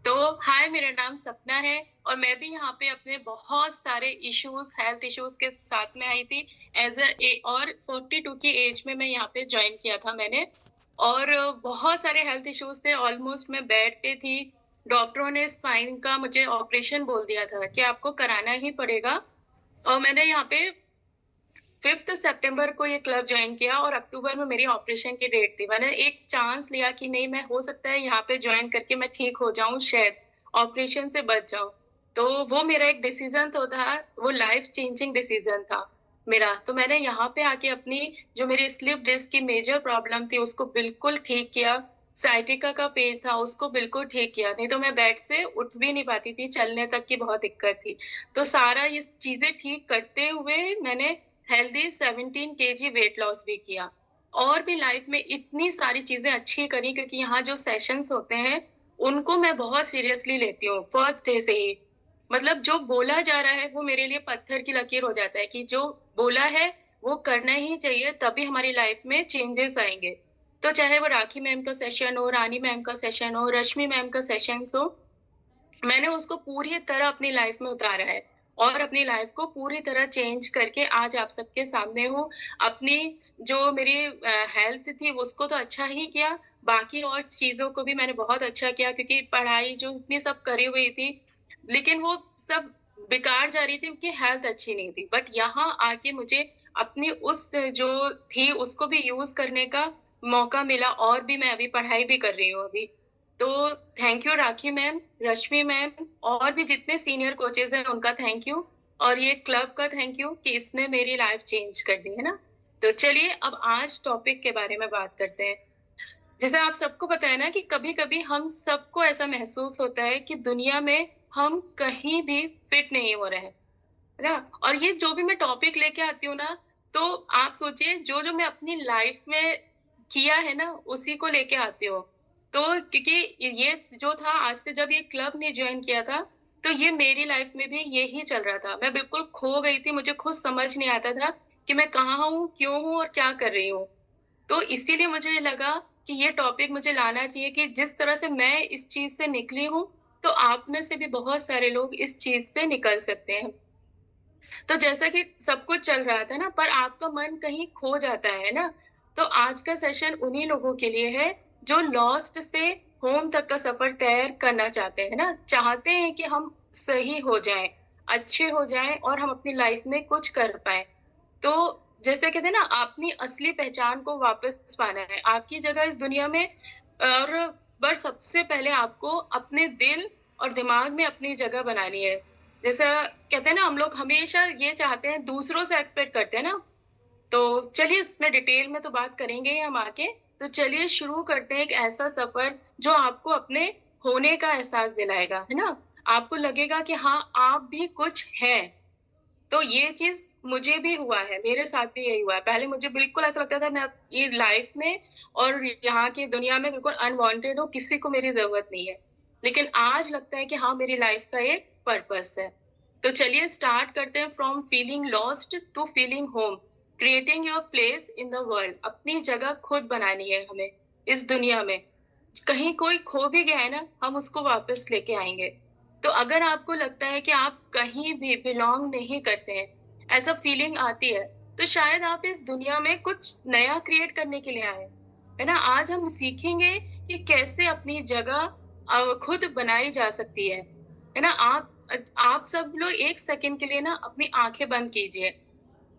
तो हाय, मेरा नाम सपना है और मैं भी यहाँ पे अपने बहुत सारे इश्यूज़, हेल्थ इश्यूज़ के साथ में आई थी एज़ अ ए और 42 की एज में मैं यहाँ पे जॉइन किया था मैंने। और बहुत सारे हेल्थ इश्यूज़ थे, ऑलमोस्ट मैं बेड पे थी। डॉक्टरों ने स्पाइन का मुझे ऑपरेशन बोल दिया था कि आपको कराना ही पड़ेगा। और मैंने यहाँ पे 5th सितंबर को ये क्लब जॉइन किया और अक्टूबर में मेरी ऑपरेशन की डेट थी। मैंने एक चांस लिया कि नहीं, मैं हो सकता है यहाँ पे जॉइन करके मैं ठीक हो जाऊँ, शायद ऑपरेशन से बच जाऊँ। तो वो मेरा एक डिसीज़न तो था, वो लाइफ़ चेंजिंग डिसीज़न था मेरा। तो मैंने यहाँ पे आके अपनी जो मेरी स्लिप डिस्क की मेजर प्रॉब्लम थी उसको बिल्कुल ठीक किया। साइटिका का पेन था उसको बिल्कुल ठीक किया, नहीं तो मैं बेड से उठ भी नहीं पाती थी, चलने तक की बहुत दिक्कत थी। तो सारा ये चीज़ें ठीक करते हुए मैंने हेल्दी 17 केजी वेट लॉस भी किया। और भी लाइफ में इतनी सारी चीज़ें अच्छी करी क्योंकि यहाँ जो सेशंस होते हैं, उनको मैं बहुत सीरियसली लेती हूँ, फर्स्ट डे से ही। मतलब जो बोला जा रहा है, वो मेरे लिए पत्थर की लकीर हो जाता है कि जो बोला है, वो करना ही चाहिए, तभी हमारी लाइफ में चेंजेस आएँगे। तो चाहे वो राखी मैम का सेशन हो, रानी मैम का सेशन हो, रश्मि मैम का सेशंस हो, मैंने उसको पूरी तरह अपनी लाइफ में उतारा है और अपनी लाइफ को पूरी तरह चेंज करके आज आप सबके सामने हूँ। अपनी जो मेरी हेल्थ थी उसको तो अच्छा ही किया, बाकी और चीज़ों को भी मैंने बहुत अच्छा किया क्योंकि पढ़ाई जो इतनी सब करी हुई थी, लेकिन वो सब बेकार जा रही थी क्योंकि हेल्थ अच्छी नहीं थी। बट यहाँ आके मुझे अपनी उस जो थी उसको भी यूज़ करने का मौका मिला और भी मैं अभी पढ़ाई भी कर रही हूँ अभी। तो thank you rakhi ma'am, Rashmi ma'am और भी जितने सीनियर कोचेज़ हैं उनका थैंक यू और ये क्लब का थैंक यू कि इसने मेरी लाइफ़ चेंज कर दी, है ना? तो चलिए अब आज टॉपिक के बारे में बात करते हैं। जैसे आप सबको पता है ना कि कभी-कभी हम सबको ऐसा महसूस होता है कि दुनिया में हम कहीं भी फिट नहीं हो रहे हैं, है ना? और ये जो भी मैं टॉपिक लेके आती हूँ ना, तो आप सोचिए जो-जो मैं अपनी लाइफ़ में किया है ना, उसी को लेके आती हूँ। तो क्योंकि ये जो था आज से जब ये क्लब ने जॉइन किया था, तो ये मेरी लाइफ़ में भी यही चल रहा था। मैं बिल्कुल खो गई थी, मुझे खुद समझ नहीं आता था कि मैं कहाँ हूँ, क्यों हूँ और क्या कर रही हूँ। तो इसीलिए मुझे लगा कि ये टॉपिक मुझे लाना चाहिए कि जिस तरह से मैं इस चीज़ से निकली हूँ, तो आप में से भी बहुत सारे लोग इस चीज़ से निकल सकते हैं। तो जैसा कि सब कुछ चल रहा था ना, पर आपका मन कहीं खो जाता है ना, तो आज का सेशन उन्हीं लोगों के लिए है, जो लॉस्ट से होम तक का सफ़र तय करना चाहते हैं ना, चाहते हैं कि हम सही हो जाएँ, अच्छे हो जाएँ और हम अपनी लाइफ़ में कुछ कर पाएँ। तो जैसे कहते हैं ना, अपनी असली पहचान को वापस पाना है, आपकी जगह इस दुनिया में और पर सबसे पहले आपको अपने दिल और दिमाग में अपनी जगह बनानी है। जैसा कहते हैं ना, हम लोग हमेशा ये चाहते हैं, दूसरों से एक्सपेक्ट करते हैं ना, तो चलिए इसमें डिटेल में तो बात करेंगे ही हम आगे। तो चलिए शुरू करते हैं एक ऐसा सफ़र जो आपको अपने होने का एहसास दिलाएगा, है ना? आपको लगेगा कि हाँ, आप भी कुछ हैं। तो ये चीज़ मुझे भी हुआ है, मेरे साथ भी यही हुआ है। पहले मुझे बिल्कुल ऐसा लगता था मैं ये लाइफ़ में और यहाँ की दुनिया में बिल्कुल अनवांटेड हूँ, किसी को मेरी ज़रूरत नहीं है। लेकिन आज लगता है कि हाँ, मेरी लाइफ़ का एक पर्पस है। तो चलिए स्टार्ट करते हैं from feeling lost to feeling home, creating your place in the world. अपनी जगह खुद बनानी है हमें, इस दुनिया में। कहीं कोई खो भी गया है ना, हम उसको वापस लेके आएँगे। तो अगर आपको लगता है कि आप कहीं भी बिलॉन्ग नहीं करते हैं, ऐसा फीलिंग आती है, तो शायद आप इस दुनिया में कुछ नया क्रिएट करने के लिए आए हैं, है ना? आज हम सीखेंगे कि कैसे अपनी जगह खुद बनाई जा सकती है ना? आप सब लोग 1 सेकंड के लिए ना अपनी आँखें बंद कीजिए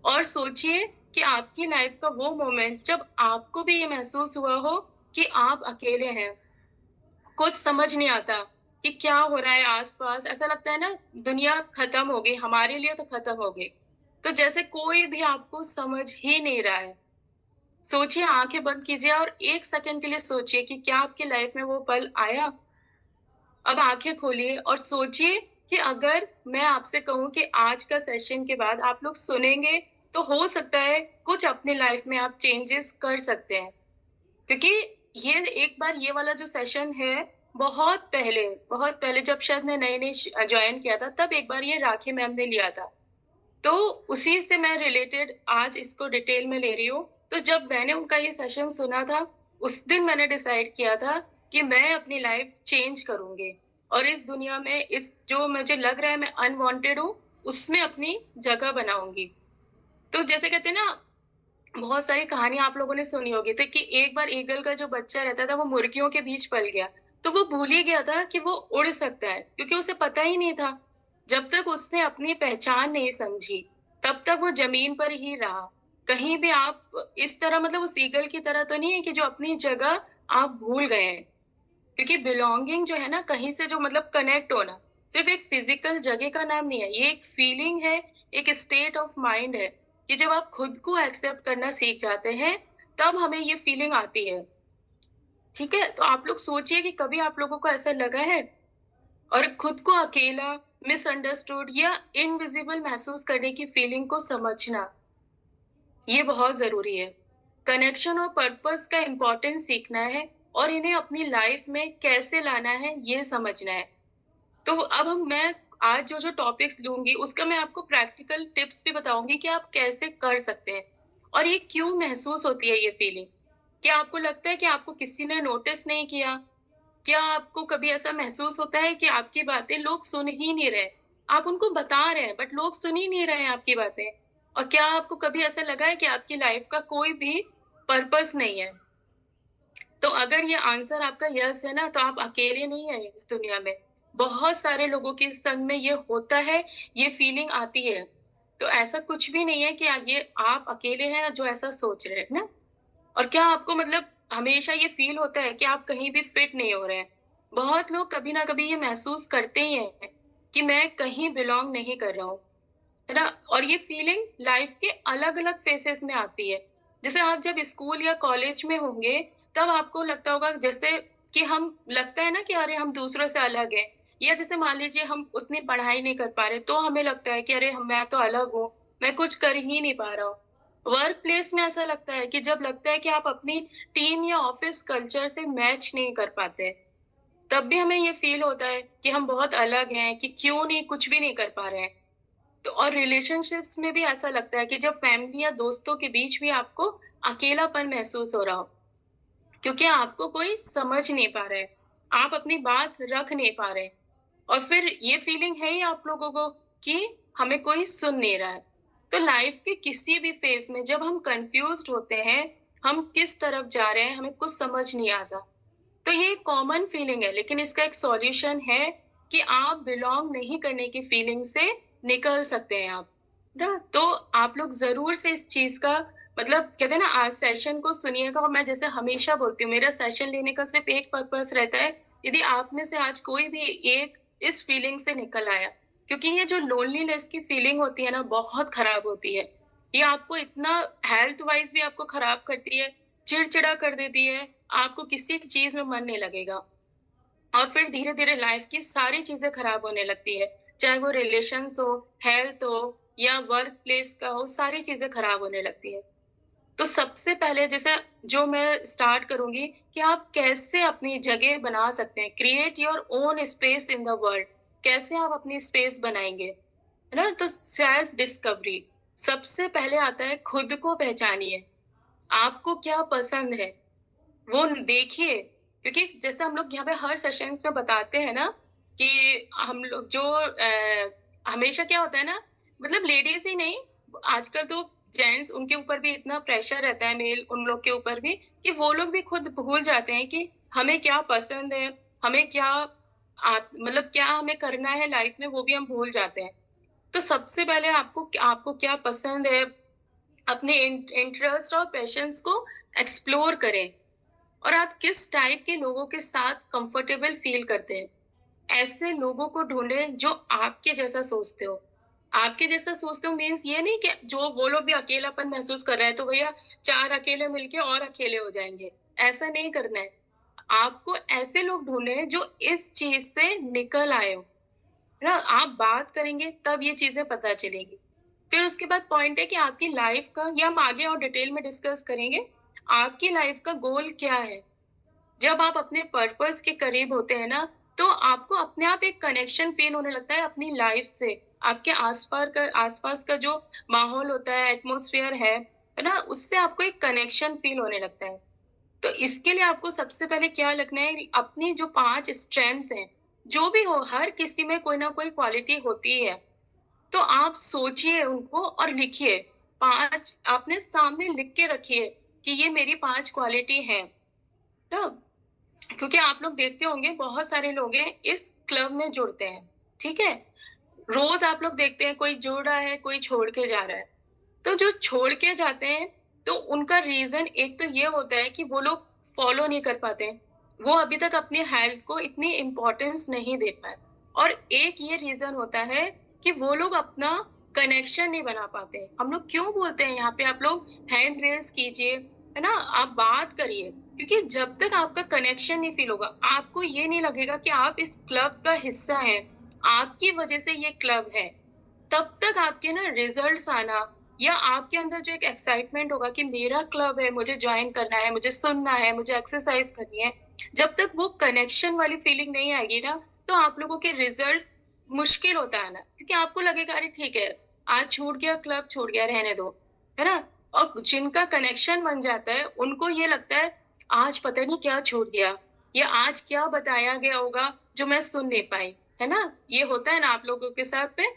और सोचिए कि आपकी लाइफ़ का वो मोमेंट जब आपको भी ये महसूस हुआ हो कि आप अकेले हैं। कुछ समझ नहीं आता कि क्या हो रहा है आस-पास। ऐसा लगता है ना, दुनिया खत्म हो गई, हमारे लिए तो खत्म हो गई। तो जैसे कोई भी आपको समझ ही नहीं रहा है। सोचिए, आँखें बंद कीजिए और 1 सेकंड के लिए सोचिए कि क्या आपकी लाइफ़ में वो पल आया? अब आँखें खोलिए और सोचिए कि अगर मैं आपसे कहूँ कि आज का सेशन के बाद आप लोग सुनेंगे, तो हो सकता है कुछ अपनी लाइफ़ में आप चेंजेस कर सकते हैं। क्योंकि ये एक बार ये वाला जो सेशन है, बहुत पहले जब शायद मैं नई-नई जॉइन किया था, तब एक बार ये राखी मैम ने लिया था। तो उसी से मैं रिलेटेड आज इसको डिटेल में ले रही हूँ। तो जब मैंने उनका ये सेशन सुना था, उस दिन मैंने डिसाइड किया था कि मैं अपनी लाइफ़ चेंज करूँगी। और इस दुनिया में इस जो मुझे लग रहा है मैं अनवांटेड हूँ, उसमें अपनी जगह बनाऊँगी। तो जैसे कहते हैं ना, बहुत सारी कहानियाँ आप लोगों ने सुनी होगी तो कि एक बार ईगल का जो बच्चा रहता था वो मुर्गियों के बीच पल गया। तो वो भूल ही गया था कि वो उड़ सकता है क्योंकि उसे पता ही नहीं था। जब तक उसने अपनी पहचान नहीं समझी, तब तक वो ज़मीन पर ही रहा। कहीं भी आप इस तरह मतलब उस ईगल की तरह तो नहीं है कि जो अपनी जगह आप भूल गए हैं। क्योंकि बिलॉन्गिंग जो है ना कहीं से जो मतलब कनेक्ट होना, सिर्फ़ एक फ़िज़िकल जगह का नाम नहीं है, ये एक फ़ीलिंग है, एक स्टेट ऑफ माइंड है, कि जब आप खुद को एक्सेप्ट करना सीख जाते हैं, तब हमें ये फ़ीलिंग आती है, ठीक है? तो आप लोग सोचिए कि कभी आप लोगों को ऐसा लगा है? और खुद को अकेला, मिसअंडरस्टूड या इनविज़िबल महसूस करने की फ़ीलिंग को समझना, ये बहुत ज़रूरी है। कनेक्शन और पर्पस का इम्पोर्टेंस सीखना है और इन्हें अपनी लाइफ़ में कैसे लाना है, ये समझना है। तो अब मैं आज जो-जो टॉपिक्स लूँगी, उसका मैं आपको प्रैक्टिकल टिप्स भी बताऊँगी कि आप कैसे कर सकते हैं। और ये क्यों महसूस होती है ये फीलिंग? क्या आपको लगता है कि आपको किसी ने नोटिस नहीं किया? क्या आपको कभी ऐसा महसूस होता है कि आपकी बातें लोग सुन ही नहीं रहे? आप उनको बता रहे हैं, बट लोग सुन ही नहीं रहे हैं आपकी बातें। और क्या आपको कभी ऐसा लगा है कि आपकी लाइफ़ का कोई भी पर्पस नहीं है? तो अगर ये आंसर आपका यस है ना, तो आप अकेले नहीं हैं इस दुनिया में। बहुत सारे लोगों के संग में ये होता है, ये फीलिंग आती है। तो ऐसा कुछ भी नहीं है कि ये आप अकेले हैं जो ऐसा सोच रहे हैं, है ना? और क्या आपको मतलब हमेशा ये फ़ील होता है कि आप कहीं भी फिट नहीं हो रहे हैं? बहुत लोग कभी ना कभी ये महसूस करते ही हैं कि मैं कहीं बिलॉन्ग नहीं कर रहा हूँ। है ना? और ये फीलिंग लाइफ के अलग-अलग फेजेस में आती है। जैसे आप जब स्कूल या कॉलेज में होंगे, तब आपको लगता होगा जैसे कि हम लगता है ना कि अरे हम दूसरों से अलग हैं। या जैसे मान लीजिए हम उतनी पढ़ाई नहीं कर पा रहे, तो हमें लगता है कि अरे मैं तो अलग हूँ, मैं कुछ कर ही नहीं पा रहा हूँ। वर्क प्लेस में ऐसा लगता है कि जब लगता है कि आप अपनी टीम या ऑफिस कल्चर से मैच नहीं कर पाते, तब भी हमें ये फील होता है कि हम बहुत अलग हैं, कि क्यों नहीं कुछ भी नहीं कर पा रहे हैं। तो और रिलेशनशिप्स में भी ऐसा लगता है कि जब फैमिली या दोस्तों के बीच भी आपको अकेलापन महसूस हो रहा हो, क्योंकि आपको कोई समझ नहीं पा रहा है, आप अपनी बात रख नहीं पा रहे। और फिर ये फीलिंग है ही आप लोगों को कि हमें कोई सुन नहीं रहा है। तो लाइफ के किसी भी फेज़ में जब हम कन्फ्यूज़्ड होते हैं, हम किस तरफ जा रहे हैं, हमें कुछ समझ नहीं आता। तो ये एक कॉमन फीलिंग है, लेकिन इसका एक सॉल्यूशन है कि आप बिलॉन्ग नहीं करने की फीलिंग से निकल सकते हैं आप, ना? तो आप लोग ज़रूर से इस चीज़ का मतलब कहते हैं ना, आज सेशन को सुनिएगा। और मैं जैसे हमेशा बोलती हूँ, मेरा सेशन लेने का सिर्फ़ एक पर्पज़ रहता है, यदि आप में से आज कोई भी एक इस फीलिंग से निकल आया, क्योंकि ये जो लोनलीनेस की फीलिंग होती है ना, बहुत खराब होती है। ये आपको इतना हेल्थ वाइज़ भी आपको खराब करती है, चिड़चिड़ा कर देती है, आपको किसी चीज़ में मन नहीं लगेगा। और फिर धीरे-धीरे लाइफ़ की सारी चीज़ें खराब होने लगती है। चाहे वो रिलेशंस हो, हेल्थ हो या वर्क प्लेस का हो, सारी चीज़ें खराब होने लगती है। तो सबसे पहले जैसे जो मैं स्टार्ट करूँगी कि आप कैसे अपनी जगह बना सकते हैं, create your own space in the world. कैसे आप अपनी स्पेस बनाएँगे, है ना? तो सेल्फ डिस्कवरी सबसे पहले आता है, खुद को पहचानिए। आपको क्या पसंद है? वो देखिए, क्योंकि जैसे हम लोग यहाँ पे हर सेशंस में बताते हैं ना कि हम लोग जो हमेशा क्या होता है ना, मतलब लेडीज़ ही नहीं, आजकल तो जेंट्स उनके ऊपर भी इतना प्रेशर रहता है, मेल उन लोग के ऊपर भी, कि वो लोग भी खुद भूल जाते हैं कि हमें क्या पसंद है, हमें क्या मतलब क्या हमें करना है लाइफ में, वो भी हम भूल जाते हैं। तो सबसे पहले आपको आपको क्या पसंद है, अपने इंटरेस्ट और पैशंस को एक्सप्लोर करें। और आप किस टाइप के लोगों के साथ कंफर्टेबल फील करते हैं। ऐसे लोगों को ढूँढें जो आपके जैसा सोचते हो। आपके जैसा सोचते हो मीन्स ये नहीं कि जो वो लोग भी अकेलापन महसूस कर रहे हैं, तो भैया 4 अकेले मिलके और अकेले हो जाएँगे। ऐसा नहीं करना है। आपको ऐसे लोग ढूँढने जो इस चीज़ से निकल आए हो। है ना? आप बात करेंगे तब ये चीज़ें पता चलेगी। फिर उसके बाद पॉइंट है कि आपकी लाइफ़ का, या हम आगे और डिटेल में डिस्कस करेंगे, आपकी लाइफ़ का गोल क्या है? जब आप अपने पर्पस के करीब होते हैं ना, तो आपको अपने आप एक कनेक्शन फ़ील होने लगता है अपनी लाइफ़ से। आपके आस-पास का जो माहौल होता है, एटमॉस्फेयर है ना? उससे आपको एक कनेक्शन फ़ील होने लगता है। तो इसके लिए आपको सबसे पहले क्या लगना है, अपनी जो 5 स्ट्रेंथ हैं, जो भी हो, हर किसी में कोई ना कोई क्वालिटी होती है। तो आप सोचिए उनको और लिखिए। 5 आपने सामने लिख के रखिए कि ये मेरी 5 क्वालिटी हैं। तो क्योंकि आप लोग देखते होंगे बहुत सारे लोग हैं इस क्लब में जुड़ते हैं, ठीक है? रोज़ आप लोग देखते हैं कोई जुड़ रहा है, कोई छोड़ के जा रहा है। तो जो छोड़ के जाते हैं, तो उनका रीज़न एक तो ये होता है कि वो लोग फ़ॉलो नहीं कर पाते हैं। वो अभी तक अपनी हेल्थ को इतनी इम्पोर्टेंस नहीं दे पाए। और एक ये रीज़न होता है कि वो लोग अपना कनेक्शन नहीं बना पाते हैं। हम लोग क्यों बोलते हैं यहाँ पे आप लोग हैंड रेज़ कीजिए, है ना? आप बात करिए, क्योंकि जब तक आपका कनेक्शन नहीं फ़ील होगा, आपको ये नहीं लगेगा कि आप इस क्लब का हिस्सा हैं, आपकी वज़ह से ये क्लब है। तब तक आपके ना रिजल्ट्स आना या आपके अंदर जो एक एक्साइटमेंट होगा कि मेरा क्लब है, मुझे जॉइन करना है, मुझे सुनना है, मुझे एक्सरसाइज करनी है, जब तक वो कनेक्शन वाली फीलिंग नहीं आएगी ना, तो आप लोगों के रिजल्ट्स मुश्किल होता है आना, क्योंकि आपको लगेगा अरे ठीक है, आज छूट गया क्लब, छूट गया, रहने दो, है ना? और जिनका कनेक्शन बन जाता है, उनको ये लगता है आज पता नहीं क्या छूट गया या आज क्या बताया गया होगा जो मैं सुन नहीं पाई, है ना? ये होता है ना आप लोगों के साथ में?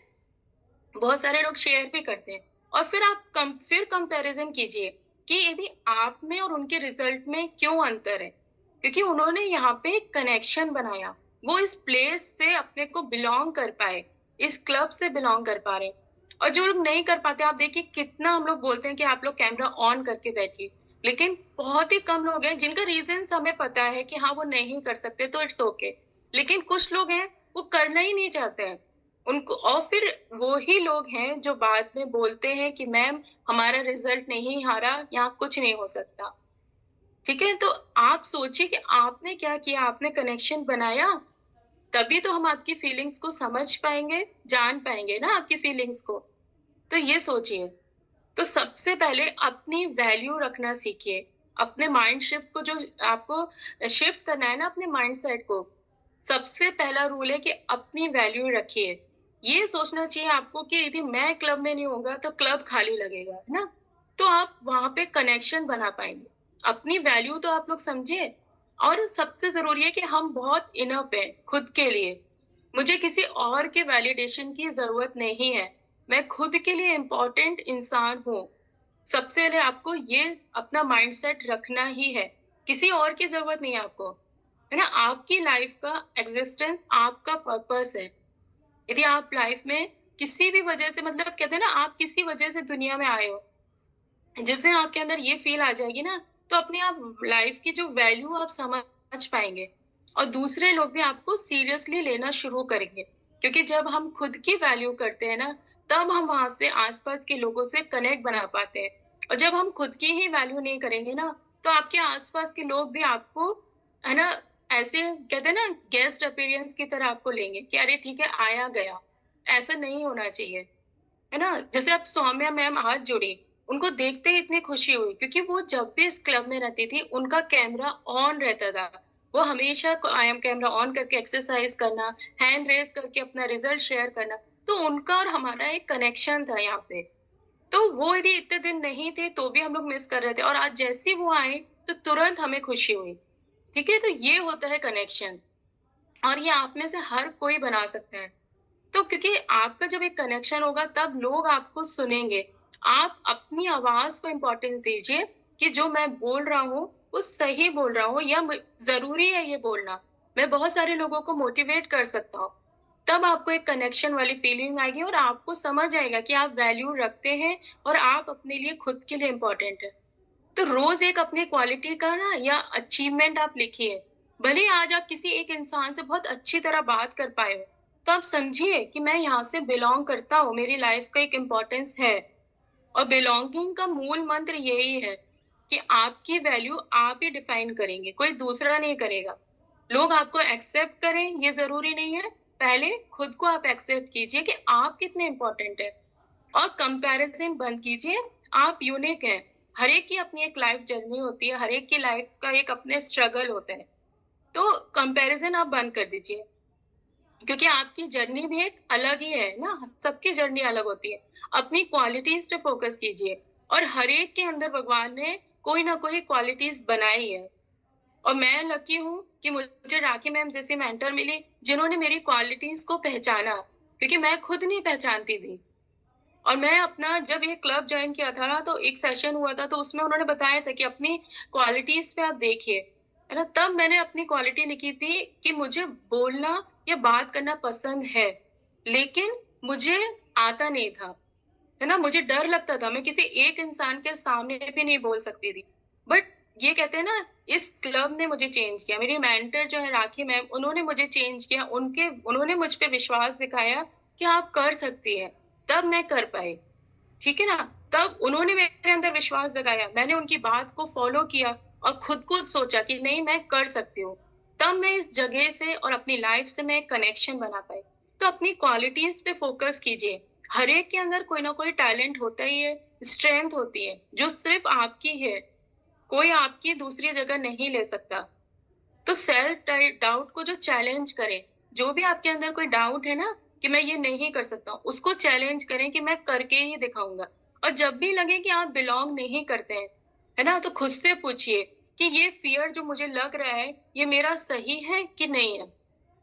बहुत सारे लोग शेयर भी करते हैं और फिर कंपैरिजन कीजिए कि यदि आप में और उनके रिजल्ट में क्यों अंतर है, क्योंकि उन्होंने यहाँ पे एक कनेक्शन बनाया, वो इस प्लेस से अपने को बिलोंग कर पाए, इस क्लब से बिलोंग कर पा रहे हैं। और जो लोग नहीं कर पाते, आप देखिए कितना हम लोग बोलते हैं कि आप लोग कैमरा ऑन करके बैठिए, लेकिन बहुत ही कम लोग हैं जिनका रीजन हमें पता है कि हाँ वो नहीं कर सकते, तो इट्स ओके। लेकिन कुछ लोग हैं वो करना ही नहीं चाहते हैं उनको, और फिर वो ही लोग हैं जो बाद में बोलते हैं कि मैम हमारा रिजल्ट नहीं आ रहा, यहाँ कुछ नहीं हो सकता। ठीक है? तो आप सोचिए कि आपने क्या किया, आपने कनेक्शन बनाया, तभी तो हम आपकी फीलिंग्स को समझ पाएँगे, जान पाएँगे ना आपकी फीलिंग्स को। तो ये सोचिए। तो सबसे पहले अपनी वैल्यू रखना सीखिए। अपने माइंड शिफ्ट को जो आपको शिफ्ट करना है ना अपने माइंडसेट को, सबसे पहला रूल है कि अपनी वैल्यू रखिए। ये सोचना चाहिए आपको कि यदि मैं क्लब में नहीं होऊँगा तो क्लब खाली लगेगा, है ना? तो आप वहाँ पे कनेक्शन बना पाएँगे। अपनी वैल्यू तो आप लोग समझिए, और सबसे ज़रूरी है कि हम बहुत इनफ हैं खुद के लिए। मुझे किसी और के वैलिडेशन की ज़रूरत नहीं है। मैं खुद के लिए इम्पोर्टेंट इंसान हूँ। सबसे पहले आपको ये अपना माइंडसेट रखना ही है। किसी और की ज़रूरत नहीं है आपको, है ना? आपकी लाइफ़ का एक्जिस्टेंस आपका पर्पस है। यदि आप लाइफ़ में किसी भी वजह से, मतलब कहते हैं ना, आप किसी वजह से दुनिया में आए हो, जिससे आपके अंदर ये फ़ील आ जाएगी ना, तो अपने आप लाइफ़ की जो वैल्यू आप समझ पाएँगे और दूसरे लोग भी आपको सीरियसली लेना शुरू करेंगे। क्योंकि जब हम खुद की वैल्यू करते हैं ना, तब हम वहाँ से आस-पास के लोगों से कनेक्ट बना पाते हैं। और जब हम खुद की ही वैल्यू नहीं करेंगे ना, तो आपके आस-पास के लोग भी आपको, है ना, ऐसे कहते हैं ना, गेस्ट अपीयरेंस की तरह आपको लेंगे कि अरे ठीक है, आया गया। ऐसा नहीं होना चाहिए। है ना? जैसे अब सौम्या मैम आज जुड़ी, उनको देखते ही इतनी खुशी हुई क्योंकि वो जब भी इस क्लब में रहती थी, उनका कैमरा ऑन रहता था। वो हमेशा कायम कैमरा ऑन करके एक्सरसाइज करना, हैंड रेज़ करके अपना रिज़ल्ट शेयर करना, तो उनका और हमारा एक कनेक्शन था यहाँ पे। तो वो यदि इतने दिन नहीं थे, तो भी हम लोग मिस कर रहे थे, और आज जैसे ही वो आए, तो तुरंत हमें खुशी हुई। ठीक है? तो ये होता है कनेक्शन, और ये आप में से हर कोई बना सकता है। तो क्योंकि आपका जब एक कनेक्शन होगा तब लोग आपको सुनेंगे। आप अपनी आवाज़ को इम्पोर्टेंस दीजिए कि जो मैं बोल रहा हूँ, वो सही बोल रहा हूँ या ज़रूरी है ये बोलना। मैं बहुत सारे लोगों को मोटिवेट कर सकता हूँ। तब आपको एक कनेक्शन वाली फीलिंग आएगी और आपको समझ आएगा कि आप वैल्यू रखते हैं और आप अपने लिए खुद के लिए इम्पोर्टेंट हैं। तो रोज़ एक अपनी क्वालिटी का ना या अचीवमेंट आप लिखिए। भले ही आज आप किसी एक इंसान से बहुत अच्छी तरह बात कर पाए हो, तो आप समझिए कि मैं यहाँ से बिलॉन्ग करता हूँ, मेरी लाइफ का एक इम्पोर्टेंस है। और बिलॉन्गिंग का मूल मंत्र यही है कि आपकी वैल्यू आप ही डिफाइन करेंगे, कोई दूसरा नहीं करेगा। लोग आपको एक्सेप्ट करें ये ज़रूरी नहीं है, पहले खुद को आप एक्सेप्ट कीजिए कि आप कितने इम्पोर्टेंट हैं। और कंपैरिज़न बंद कीजिए, आप यूनिक हैं। हर एक की अपनी एक लाइफ़ जर्नी होती है, हर एक की लाइफ़ का एक अपने स्ट्रगल होता है। तो कंपैरिज़न आप बंद कर दीजिए, क्योंकि आपकी जर्नी भी एक अलग ही है ना, सबकी जर्नी अलग होती है। अपनी क्वालिटीज़ पे फ़ोकस कीजिए, और हर एक के अंदर भगवान ने कोई ना कोई क्वालिटीज़ बनाई है। और मैं लकी हूँ कि मुझे राखी मैम जैसी मेंटर मिली, जिन्होंने मेरी क्वालिटीज़ को पहचाना, क्योंकि मैं खुद नहीं पहचानती थी। और मैं अपना जब ये क्लब जॉइन किया था ना, तो एक सेशन हुआ था, तो उसमें उन्होंने बताया था कि अपनी क्वालिटीज़ पे आप देखिए, है ना? तब मैंने अपनी क्वालिटी लिखी थी कि मुझे बोलना या बात करना पसंद है, लेकिन मुझे आता नहीं था, है ना? मुझे डर लगता था, मैं किसी एक इंसान के सामने भी नहीं बोल सकती थी। बट ये कहते हैं ना, इस क्लब ने मुझे चेंज किया। मेरी मेंटर जो है राखी मैम, उन्होंने मुझे चेंज किया। उन्होंने मुझ पे विश्वास दिखाया कि आप कर सकती हैं, तब मैं कर पाई। ठीक है ना? तब उन्होंने मेरे अंदर विश्वास जगाया, मैंने उनकी बात को फ़ॉलो किया और खुद को सोचा कि नहीं मैं कर सकती हूँ। तब मैं इस जगह से और अपनी लाइफ़ से मैं एक कनेक्शन बना पाई। तो अपनी क्वालिटीज़ पे फ़ोकस कीजिए। हर एक के अंदर कोई ना कोई टैलेंट होता ही है, स्ट्रेंथ होती है, जो सिर्फ़ आपकी है। कोई आपकी दूसरी जगह नहीं ले सकता। तो सेल्फ डाउट को जो चैलेंज करें, जो भी आपके अंदर कोई डाउट है ना कि मैं ये नहीं कर सकता हूँ, उसको चैलेंज करें कि मैं करके ही दिखाऊँगा। और जब भी लगे कि आप बिलॉन्ग नहीं करते हैं, है ना? तो खुद से पूछिए कि ये फ़ियर जो मुझे लग रहा है, ये मेरा सही है कि नहीं है?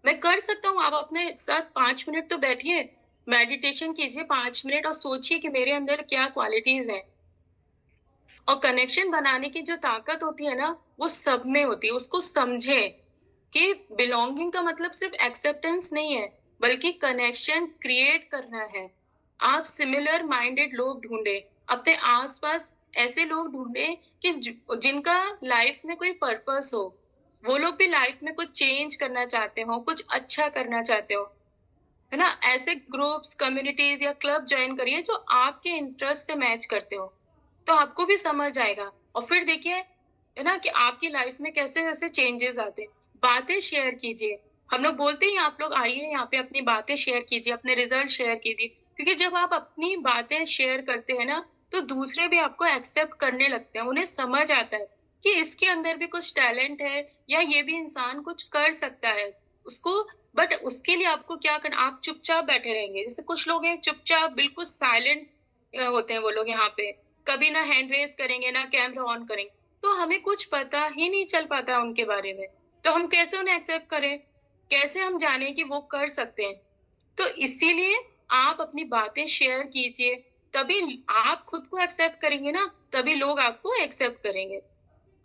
मैं कर सकता हूँ। आप अपने साथ 5 मिनट तो बैठिए, मेडिटेशन कीजिए 5 मिनट और सोचिए कि मेरे अंदर क्या क्वालिटीज़ हैं। और कनेक्शन बनाने की जो ताकत होती है ना, वो सब में होती है। उसको समझें कि बिलॉन्गिंग का मतलब सिर्फ एक्सेप्टेंस नहीं है, बल्कि कनेक्शन क्रिएट करना है। आप सिमिलर माइंडेड लोग ढूँढें, अपने आस-पास ऐसे लोग ढूँढें कि जिनका लाइफ में कोई पर्पस हो। वो लोग भी लाइफ में कुछ चेंज करना चाहते हो, कुछ अच्छा करना चाहते हो, है ना? ऐसे ग्रुप्स, कम्युनिटीज़ या क्लब जॉइन करिए जो आपके इंटरेस्ट से मैच करते हो। तो आपको भी समझ आएगा और फिर देखिए, है ना, कि आपकी लाइफ में कैसे-कैसे चेंजेस आते हैं। बातें शेयर कीजिए। हम लोग बोलते हैं आप लोग आइए यहाँ पे अपनी बातें शेयर कीजिए, अपने रिज़ल्ट शेयर कीजिए। क्योंकि जब आप अपनी बातें शेयर करते हैं ना, तो दूसरे भी आपको एक्सेप्ट करने लगते हैं। उन्हें समझ आता है कि इसके अंदर भी कुछ टैलेंट है या ये भी इंसान कुछ कर सकता है। उसको बट उसके लिए आपको क्या करना, आप चुपचाप बैठे रहेंगे। जैसे कुछ लोग हैं चुपचाप बिल्कुल साइलेंट होते हैं वो लोग यहाँ पे। कभी ना हैंड रेज़ करेंगे, ना कैमरा ऑन करेंगे। तो हमें कुछ पता ही नहीं चल पाता उनके बारे में। तो हम कैसे उन्हें एक्सेप्ट करें? कैसे हम जानें कि वो कर सकते हैं? तो इसीलिए आप अपनी बातें शेयर कीजिए, तभी आप खुद को एक्सेप्ट करेंगे ना, तभी लोग आपको एक्सेप्ट करेंगे।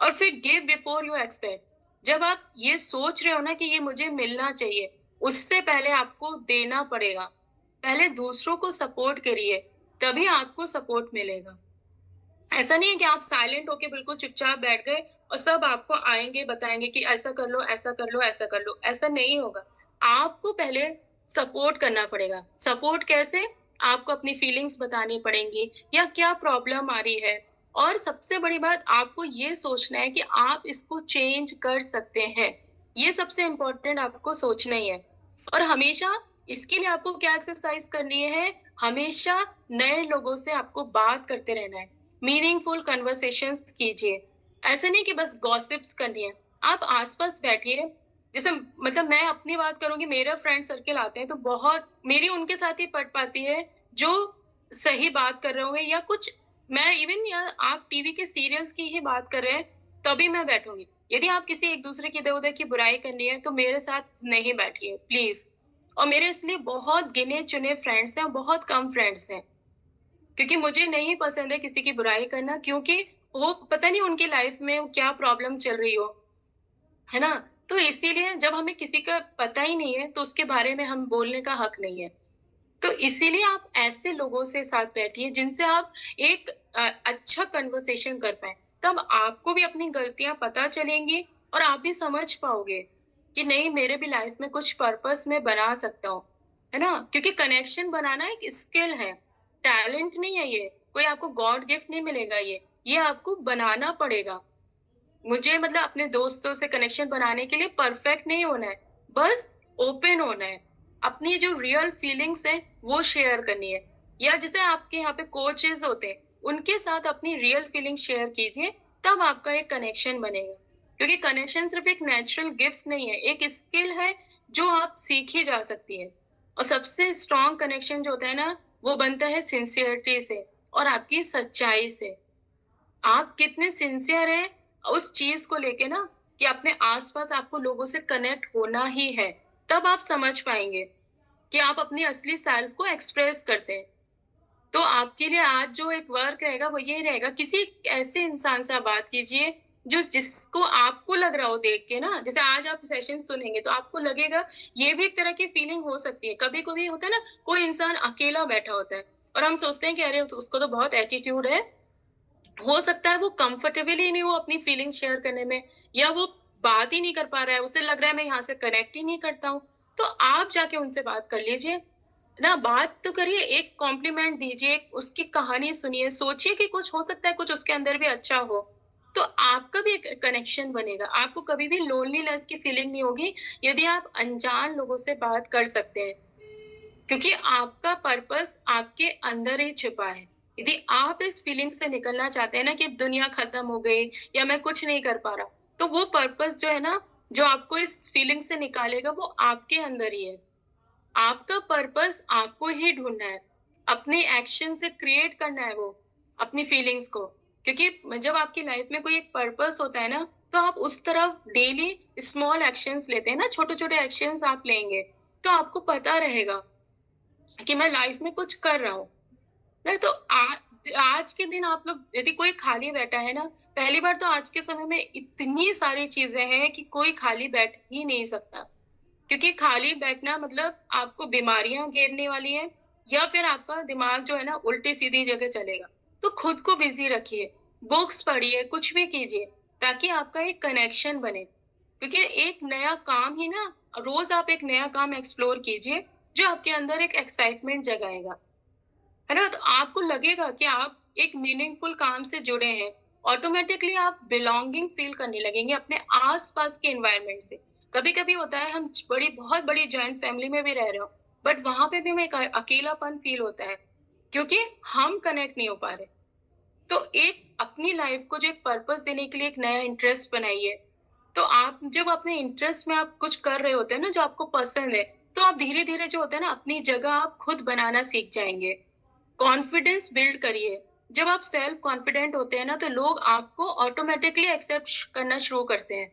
और फिर गिव बिफोर यू एक्सपेक्ट। जब आप ये सोच रहे हो ना कि ये मुझे मिलना चाहिए, उससे पहले आपको देना पड़ेगा। पहले दूसरों को सपोर्ट करिए, तभी आपको सपोर्ट मिलेगा। ऐसा नहीं है कि आप साइलेंट होके बिल्कुल चुपचाप बैठ गए और सब आपको आएँगे, बताएँगे कि ऐसा कर लो, ऐसा कर लो, ऐसा कर लो। ऐसा नहीं होगा। आपको पहले सपोर्ट करना पड़ेगा। सपोर्ट कैसे? आपको अपनी फीलिंग्स बतानी पड़ेंगी या क्या प्रॉब्लम आ रही है। और सबसे बड़ी बात, आपको ये सोचना है कि आप इसको चेंज कर सकते हैं। ये सबसे इम्पोर्टेंट आपको सोचना ही है। और हमेशा इसके लिए आपको क्या एक्सरसाइज़ करनी है, हमेशा नए लोगों से आपको बात करते रहना है। मीनिंगफुल कन्वर्सेशंस कीजिए। ऐसा नहीं कि बस गॉसिप्स करनी है। आप आस-पास बैठिए, जैसे मतलब मैं अपनी बात करूँगी, मेरा फ्रेंड सर्किल आते हैं तो बहुत मेरी उनके साथ ही पट पाती है, जो सही बात कर रहे होंगे या कुछ, मैं इवन या आप टीवी के सीरियल्स की ही बात कर रहे हैं, तभी मैं बैठूँगी। यदि आप किसी एक-दूसरे की इधर-उधर की बुराई करनी है, तो मेरे साथ नहीं बैठिए प्लीज़। और मेरे इसलिए बहुत गिने-चुने फ्रेंड्स हैं और बहुत कम फ्रेंड्स हैं। क्योंकि मुझे नहीं पसंद है किसी की बुराई करना, क्योंकि वो पता नहीं उनकी लाइफ में क्या प्रॉब्लम चल रही हो, है ना? तो इसीलिए जब हमें किसी का पता ही नहीं है, तो उसके बारे में हम बोलने का हक नहीं है। तो इसीलिए आप ऐसे लोगों से साथ बैठिए जिनसे आप एक अच्छा कन्वर्सेशन कर पाएँ। तब आपको भी अपनी गलतियाँ पता चलेंगी और आप भी समझ पाओगे कि नहीं, मेरे भी लाइफ में कुछ पर्पस मैं बना सकता हूँ। है ना? क्योंकि कनेक्शन बनाना एक स्किल है, टैलेंट नहीं है ये। कोई आपको गॉड गिफ्ट नहीं मिलेगा ये। ये आपको बनाना पड़ेगा। मुझे मतलब अपने दोस्तों से कनेक्शन बनाने के लिए परफेक्ट नहीं होना है, बस ओपन होना है। अपनी जो रियल फीलिंग्स हैं, वो शेयर करनी है। या जैसे आपके यहाँ पे कोचेज़ होते हैं, उनके साथ अपनी रियल फीलिंग शेयर कीजिए, तब आपका एक कनेक्शन बनेगा। क्योंकि कनेक्शन सिर्फ़ एक नेचुरल गिफ्ट नहीं है, एक स्किल है जो आप सीखी जा सकती है। और सबसे स्ट्रॉन्ग कनेक्शन जो होता है ना, वो बनता है सिंसियरिटी से और आपकी सच्चाई से। आप कितने सिंसियर हैं उस चीज़ को लेके ना, कि अपने आस-पास आपको लोगों से कनेक्ट होना ही है। तब आप समझ पाएँगे कि आप अपनी असली सेल्फ को एक्सप्रेस करते हैं। तो आपके लिए आज जो एक वर्क रहेगा वो यही रहेगा, किसी ऐसे इंसान से आप बात कीजिए जो जिसको आपको लग रहा हो देख के ना, जैसे आज आप सेशन सुनेंगे तो आपको लगेगा ये भी एक तरह की फीलिंग हो सकती है। कभी-कभी होता है ना, कोई इंसान अकेला बैठा होता है और हम सोचते हैं कि अरे उसको तो बहुत एटीट्यूड है, हो सकता है वो कंफर्टेबल ही नहीं हो अपनी फीलिंग्स शेयर करने में, या वो बात ही नहीं कर पा रहा है, उसे लग रहा है मैं यहाँ से कनेक्ट ही नहीं करता हूँ। तो आप जाके उनसे बात कर लीजिए, ना बात तो करिए, एक कॉम्प्लीमेंट दीजिए, उसकी कहानी सुनिए, सोचिए कि कुछ हो सकता है, कुछ उसके अंदर भी अच्छा हो। तो आपका भी एक कनेक्शन बनेगा, आपको कभी भी लोनलीनेस की फीलिंग नहीं होगी, यदि आप अनजान लोगों से बात कर सकते हैं। क्योंकि आपका पर्पस आपके अंदर ही छुपा है। यदि आप इस फीलिंग से निकलना चाहते हैं ना कि दुनिया खत्म हो गई या मैं कुछ नहीं कर पा रहा, तो वो पर्पस जो है ना, जो आपको इस फीलिंग से निकालेगा वो आपके अंदर ही है। आपका पर्पस आपको ही ढूँढना है। अपने एक्शन से क्रिएट करना है वो, अपनी फीलिंग्स को। क्योंकि जब आपकी लाइफ में कोई एक पर्पस होता है ना, तो आप उस तरफ डेली स्मॉल एक्शंस लेते हैं ना, छोटे-छोटे एक्शंस आप लेंगे, तो आपको पता रहेगा कि मैं लाइफ में कुछ कर रहा हूँ। नहीं तो आज के दिन आप लोग यदि कोई खाली बैठा है ना, पहली बार तो आज के समय में इतनी सारी चीज़ें हैं कि कोई खाली बैठ ही नहीं सकता। क्योंकि खाली बैठना मतलब आपको बीमारियाँ घेरने वाली हैं, या फिर आपका दिमाग जो है ना उल्टी-सीधी जगह चलेगा। तो खुद को बिज़ी रखिए, बुक्स पढ़िए, कुछ भी कीजिए ताकि आपका एक कनेक्शन बने। क्योंकि एक नया काम ही ना, रोज़ आप एक नया काम एक्सप्लोर कीजिए, जो आपके अंदर एक एक्साइटमेंट जगाएगा। है ना? तो आपको लगेगा कि आप एक मीनिंगफुल काम से जुड़े हैं। ऑटोमैटिकली आप बिलॉन्गिंग फ़ील करने लगेंगे अपने आस-पास के एनवायरनमेंट से। कभी-कभी होता है हम बहुत बड़ी जॉइंट फैमिली में भी रह रहे हो, बट वहाँ पे भी हमें एक अकेलापन फ़ील होता है, क्योंकि हम कनेक्ट नहीं हो पा रहे। तो एक अपनी लाइफ़ को जो एक पर्पस देने के लिए एक नया इंटरेस्ट बनाइए। तो आप जब अपने इंटरेस्ट में आप कुछ कर रहे होते हैं ना, जो आपको पसंद है, तो आप धीरे-धीरे जो होता है ना, अपनी जगह आप खुद बनाना सीख जाएँगे। कॉन्फिडेंस बिल्ड करिए। जब आप सेल्फ कॉन्फिडेंट होते हैं ना, तो लोग आपको ऑटोमैटिकली एक्सेप्ट करना शुरू करते हैं।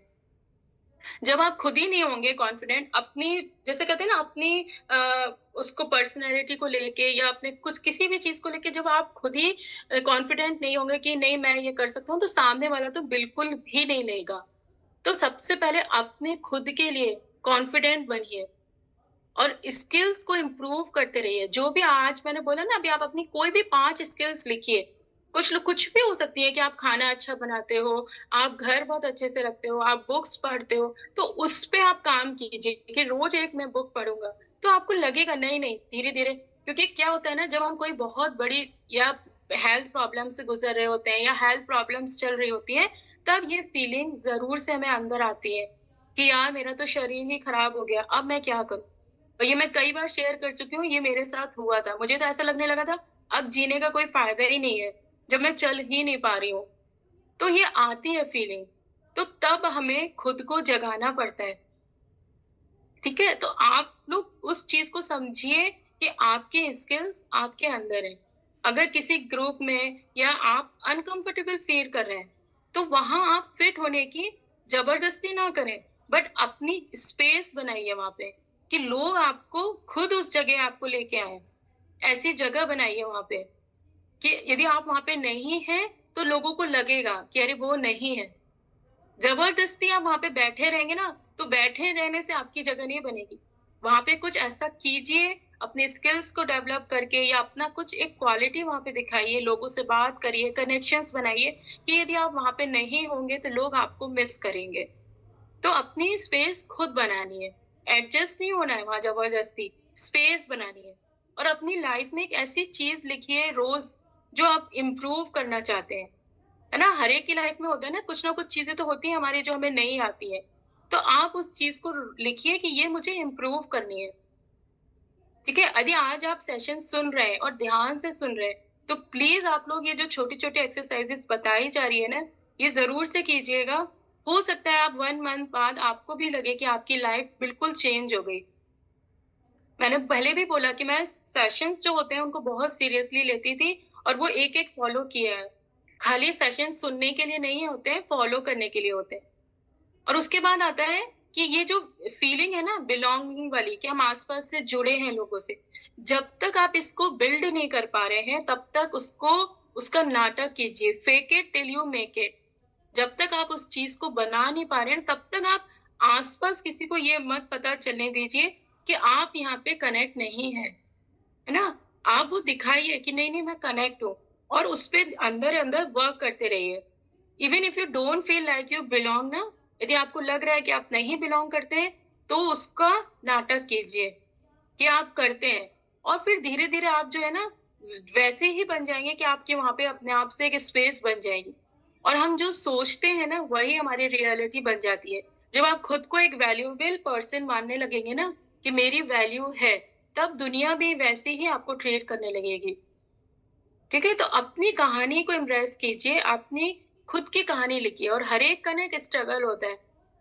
जब आप खुद ही नहीं होंगे कॉन्फिडेंट अपनी, जैसे कहते हैं ना, अपनी उसको पर्सनैलिटी को लेके या अपने कुछ किसी भी चीज़ को लेके जब आप खुद ही कॉन्फिडेंट नहीं होंगे कि नहीं मैं ये कर सकता हूँ, तो सामने वाला तो बिल्कुल भी नहीं लेगा। तो सबसे पहले अपने खुद के लिए कॉन्फिडेंट बनिए और स्किल्स को इम्प्रूव करते रहिए। जो भी आज मैंने बोला ना, अभी आप अपनी कोई भी 5 स्किल्स लिखिए। कुछ भी हो सकती है कि आप खाना अच्छा बनाते हो, आप घर बहुत अच्छे से रखते हो, आप बुक्स पढ़ते हो, तो उस पे आप काम कीजिए कि रोज़ एक मैं बुक पढ़ूँगा। तो आपको लगेगा नहीं-नहीं, धीरे-धीरे, क्योंकि क्या होता है ना, जब हम कोई बहुत बड़ी या हेल्थ प्रॉब्लम से गुज़र रहे होते हैं या हेल्थ प्रॉब्लम्स चल रही होती हैं, तब ये फीलिंग ज़रूर से हमें अंदर आती है कि यार मेरा तो शरीर ही खराब हो गया, अब मैं क्या करूँ? और ये मैं कई बार शेयर कर चुकी हूँ, ये मेरे साथ हुआ था। मुझे तो ऐसा लगने लगा था, अब जीने का कोई फ़ायदा ही नहीं है, जब मैं चल ही नहीं पा रही हूँ। तो ये आती है फीलिंग, तो तब हमें खुद को जगाना पड़ता है, ठीक है? तो आप लोग उस चीज़ को समझिए कि आपकी स्किल्स आपके अंदर हैं। अगर किसी ग्रुप में या आप अनकम्फ़र्टेबल फ़ील कर रहे हैं, तो वहाँ आप फिट होने की ज़बरदस्ती ना करें, बट अपनी स्पेस बनाइए वहाँ पे, कि लोग आपको खुद उस जगह आपको लेके आएँ। ऐसी जगह बनाइए वहाँ पे कि यदि आप वहाँ पे नहीं हैं, तो लोगों को लगेगा कि अरे वो नहीं है। ज़बरदस्ती आप वहाँ पे बैठे रहेंगे ना, तो बैठे रहने से आपकी जगह नहीं बनेगी। वहाँ पे कुछ ऐसा कीजिए, अपने स्किल्स को डेवलप करके या अपना कुछ एक क्वालिटी वहाँ पे दिखाइए, लोगों से बात करिए, कनेक्शंस बनाइए कि यदि आप वहाँ पे नहीं होंगे, तो लोग आपको मिस करेंगे। तो अपनी स्पेस खुद बनानी है, एडजस्ट नहीं होना है वहाँ ज़बरदस्ती, स्पेस बनानी है। और अपनी लाइफ में एक ऐसी चीज़ लिखिए रोज़, जो आप इम्प्रूव करना चाहते हैं। है ना? हर एक की लाइफ में होता है ना कुछ चीज़ें तो होती हैं हमारी जो हमें नहीं आती हैं। तो आप उस चीज़ को लिखिए कि ये मुझे इम्प्रूव करनी है, ठीक है? यदि आज आप सेशन सुन रहे हैं और ध्यान से सुन रहे हैं, तो प्लीज़ आप लोग ये जो छोटी-छोटी एक्सरसाइज़ेज़ बताई जा रही है ना, ये ज़रूर से कीजिएगा। हो सकता है आप 1 मंथ बाद आपको भी लगे कि आपकी लाइफ बिल्कुल चेंज हो गई। मैंने पहले भी बोला कि मैं सेशंस जो होते हैं उनको बहुत सीरियसली लेती थी और वो एक-एक फॉलो किया है। खाली सेशन सुनने के लिए नहीं होते हैं, फॉलो करने के लिए होते हैं। और उसके बाद आता है कि ये जो फीलिंग है ना बिलॉन्गिंग वाली, कि हम आस-पास से जुड़े हैं लोगों से, जब तक आप इसको बिल्ड नहीं कर पा रहे हैं, तब तक उसको उसका नाटक कीजिए, fake it till you make it. जब तक आप उस चीज़ को बना नहीं पा रहे हैं, तब तक आप आस-पास किसी को ये मत पता चलने दीजिए कि आप यहाँ पे कनेक्ट नहीं हैं, है ना? आप वो दिखाइए कि नहीं, नहीं मैं कनेक्ट हूँ, और उस पे अंदर-अंदर वर्क करते रहिए। Even if you don't feel like you belong ना, यदि आपको लग रहा है कि आप नहीं बिलॉन्ग करते हैं, तो उसका नाटक कीजिए कि आप करते हैं, और फिर धीरे-धीरे आप जो है ना, वैसे ही बन जाएँगे कि आपके वहाँ पे अपने आप से एक स्पेस बन जाएगी, और हम जो सोचते हैं ना, वही हमारी रियलिटी बन जाती है। जब आप खुद को एक वैल्यूएबल पर्सन मानने लगेंगे ना, कि मेरी वैल्यू है, तब दुनिया भी वैसे ही आपको ट्रीट करने लगेगी। ठीक है? तो अपनी कहानी को एम्ब्रेस कीजिए, अपनी खुद की कहानी लिखिए, और हर एक का ना एक स्ट्रगल होता है।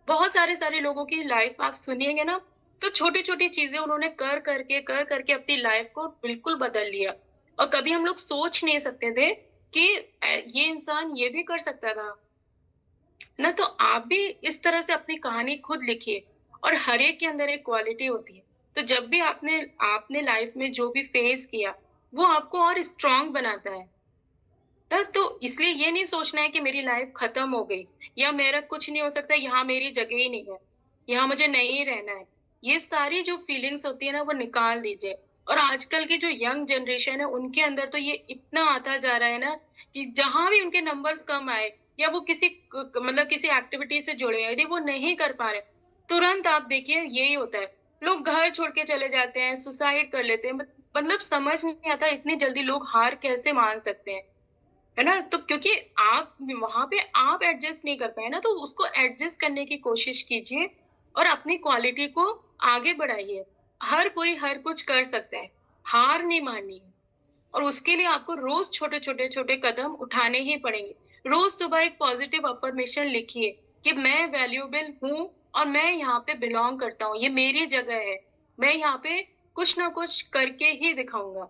बहुत सारे लोगों की लाइफ आप सुनिएँगे ना, तो छोटी-छोटी चीज़ें उन्होंने कर करके अपनी लाइफ को बिल्कुल बदल लिया। और कभी हम लोग सोच नहीं सकते थे कि ये इंसान ये भी कर सकता था। ना, तो आप भी इस तरह से अपनी कहानी खुद लिखिए, और हर एक के अंदर एक क्वालिटी होती है। तो जब भी आपने आपने लाइफ में जो भी फेस किया, वो आपको और स्ट्रॉन्ग बनाता है। तो इसलिए ये नहीं सोचना है कि मेरी लाइफ खत्म हो गई, या मेरा कुछ नहीं हो सकता, यहाँ मेरी जगह ही नहीं है, यहाँ मुझे नहीं रहना है। ये सारी जो फीलिंग्स होती है ना, वो निकाल दीजिए। और आजकल की जो यंग जनरेशन है, उनके अंदर तो ये इतना आता जा रहा है ना, कि जहाँ भी उनके नंबर्स कम आए, या वो किसी मतलब किसी एक्टिविटी से जुड़े हैं, यदि वो नहीं कर पा रहे, तुरंत आप देखिए यही होता है। लोग घर छोड़ के चले जाते हैं, सुसाइड कर लेते हैं। मतलब समझ नहीं आता इतनी जल्दी लोग हार कैसे मान सकते हैं। है ना? तो क्योंकि आप वहाँ पे आप एडजस्ट नहीं कर पाए ना, तो उसको एडजस्ट करने की कोशिश कीजिए, और अपनी क्वालिटी को आगे बढ़ाइए। हर कोई हर कुछ कर सकता है, हार नहीं माननी है, और उसके लिए आपको रोज़ छोटे-छोटे कदम उठाने ही पड़ेंगे। रोज़ सुबह एक पॉजिटिव अफ़र्मेशन लिखिए कि मैं वैल्यूएबल हूँ, और मैं यहाँ पे बिलॉन्ग करता हूँ, ये मेरी जगह है। मैं यहाँ पे कुछ ना कुछ करके ही दिखाऊँगा।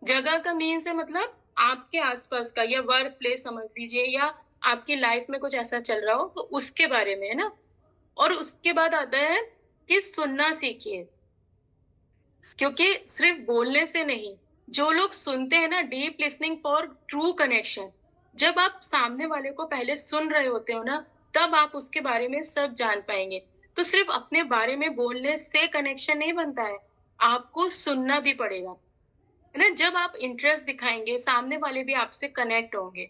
जगह का मीन्स है मतलब आपके आसपास का, या वर्क प्लेस समझ लीजिए, या आपकी लाइफ में कुछ ऐसा चल रहा हो तो उसके बारे में, है ना? और उसके बाद आता है कि सुनना सीखिए, क्योंकि सिर्फ बोलने से नहीं, जो लोग सुनते हैं ना, deep listening for true connection. जब आप सामने वाले को पहले सुन रहे होते हो ना, तब आप उसके बारे में सब जान पाएँगे। तो सिर्फ अपने बारे में बोलने से कनेक्शन नहीं बनता है, आपको सुनना भी पड़ेगा। है ना? जब आप इंटरेस्ट दिखाएँगे, सामने वाले भी आपसे कनेक्ट होंगे।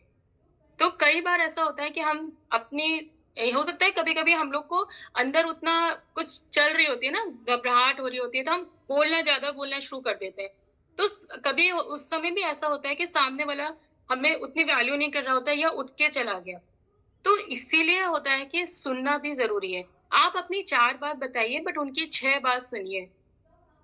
तो कई बार ऐसा होता है कि हम अपनी हो सकता है कभी-कभी हम लोग को अंदर उतना कुछ चल रही होती है ना, घबराहट हो रही होती है, तो हम ज़्यादा बोलना शुरू कर देते हैं। तो कभी उस समय भी ऐसा होता है कि सामने वाला हमें उतनी वैल्यू नहीं कर रहा होता है, या उठ के चला गया। तो इसीलिए होता है कि सुनना भी ज़रूरी है। आप अपनी 4 बात बताइए, बट उनकी 6 बात सुनिए।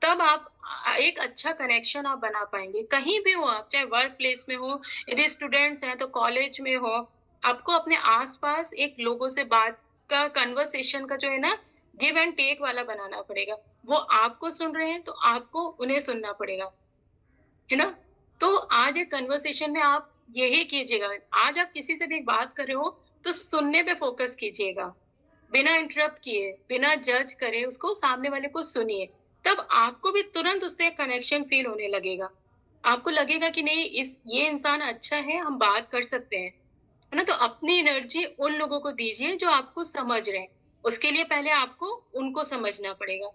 तब आप एक अच्छा कनेक्शन आप बना पाएँगे। कहीं भी हो आप, चाहे वर्क प्लेस में हो, यदि स्टूडेंट्स हैं तो कॉलेज में हो, आपको अपने आस-पास एक लोगों से बात का कन्वर्सेशन का जो है ना, गिव एंड टेक वाला बनाना पड़ेगा। वो आपको सुन रहे हैं तो आपको उन्हें सुनना पड़ेगा, है ना? तो आज एक कन्वर्सेशन में आप यही कीजिएगा। आज आप किसी से भी बात कर रहे हो, तो सुनने पे फ़ोकस कीजिएगा। बिना इंटरप्ट किए, बिना जज करे उसको, सामने वाले को सुनिए। तब आपको भी तुरंत उससे कनेक्शन फ़ील होने लगेगा। आपको लगेगा कि नहीं, इस ये इंसान अच्छा है, हम बात कर सकते हैं। है ना? तो अपनी एनर्जी उन लोगों को दीजिए जो आपको समझ रहे हैं। उसके लिए पहले आपको उनको समझना पड़ेगा।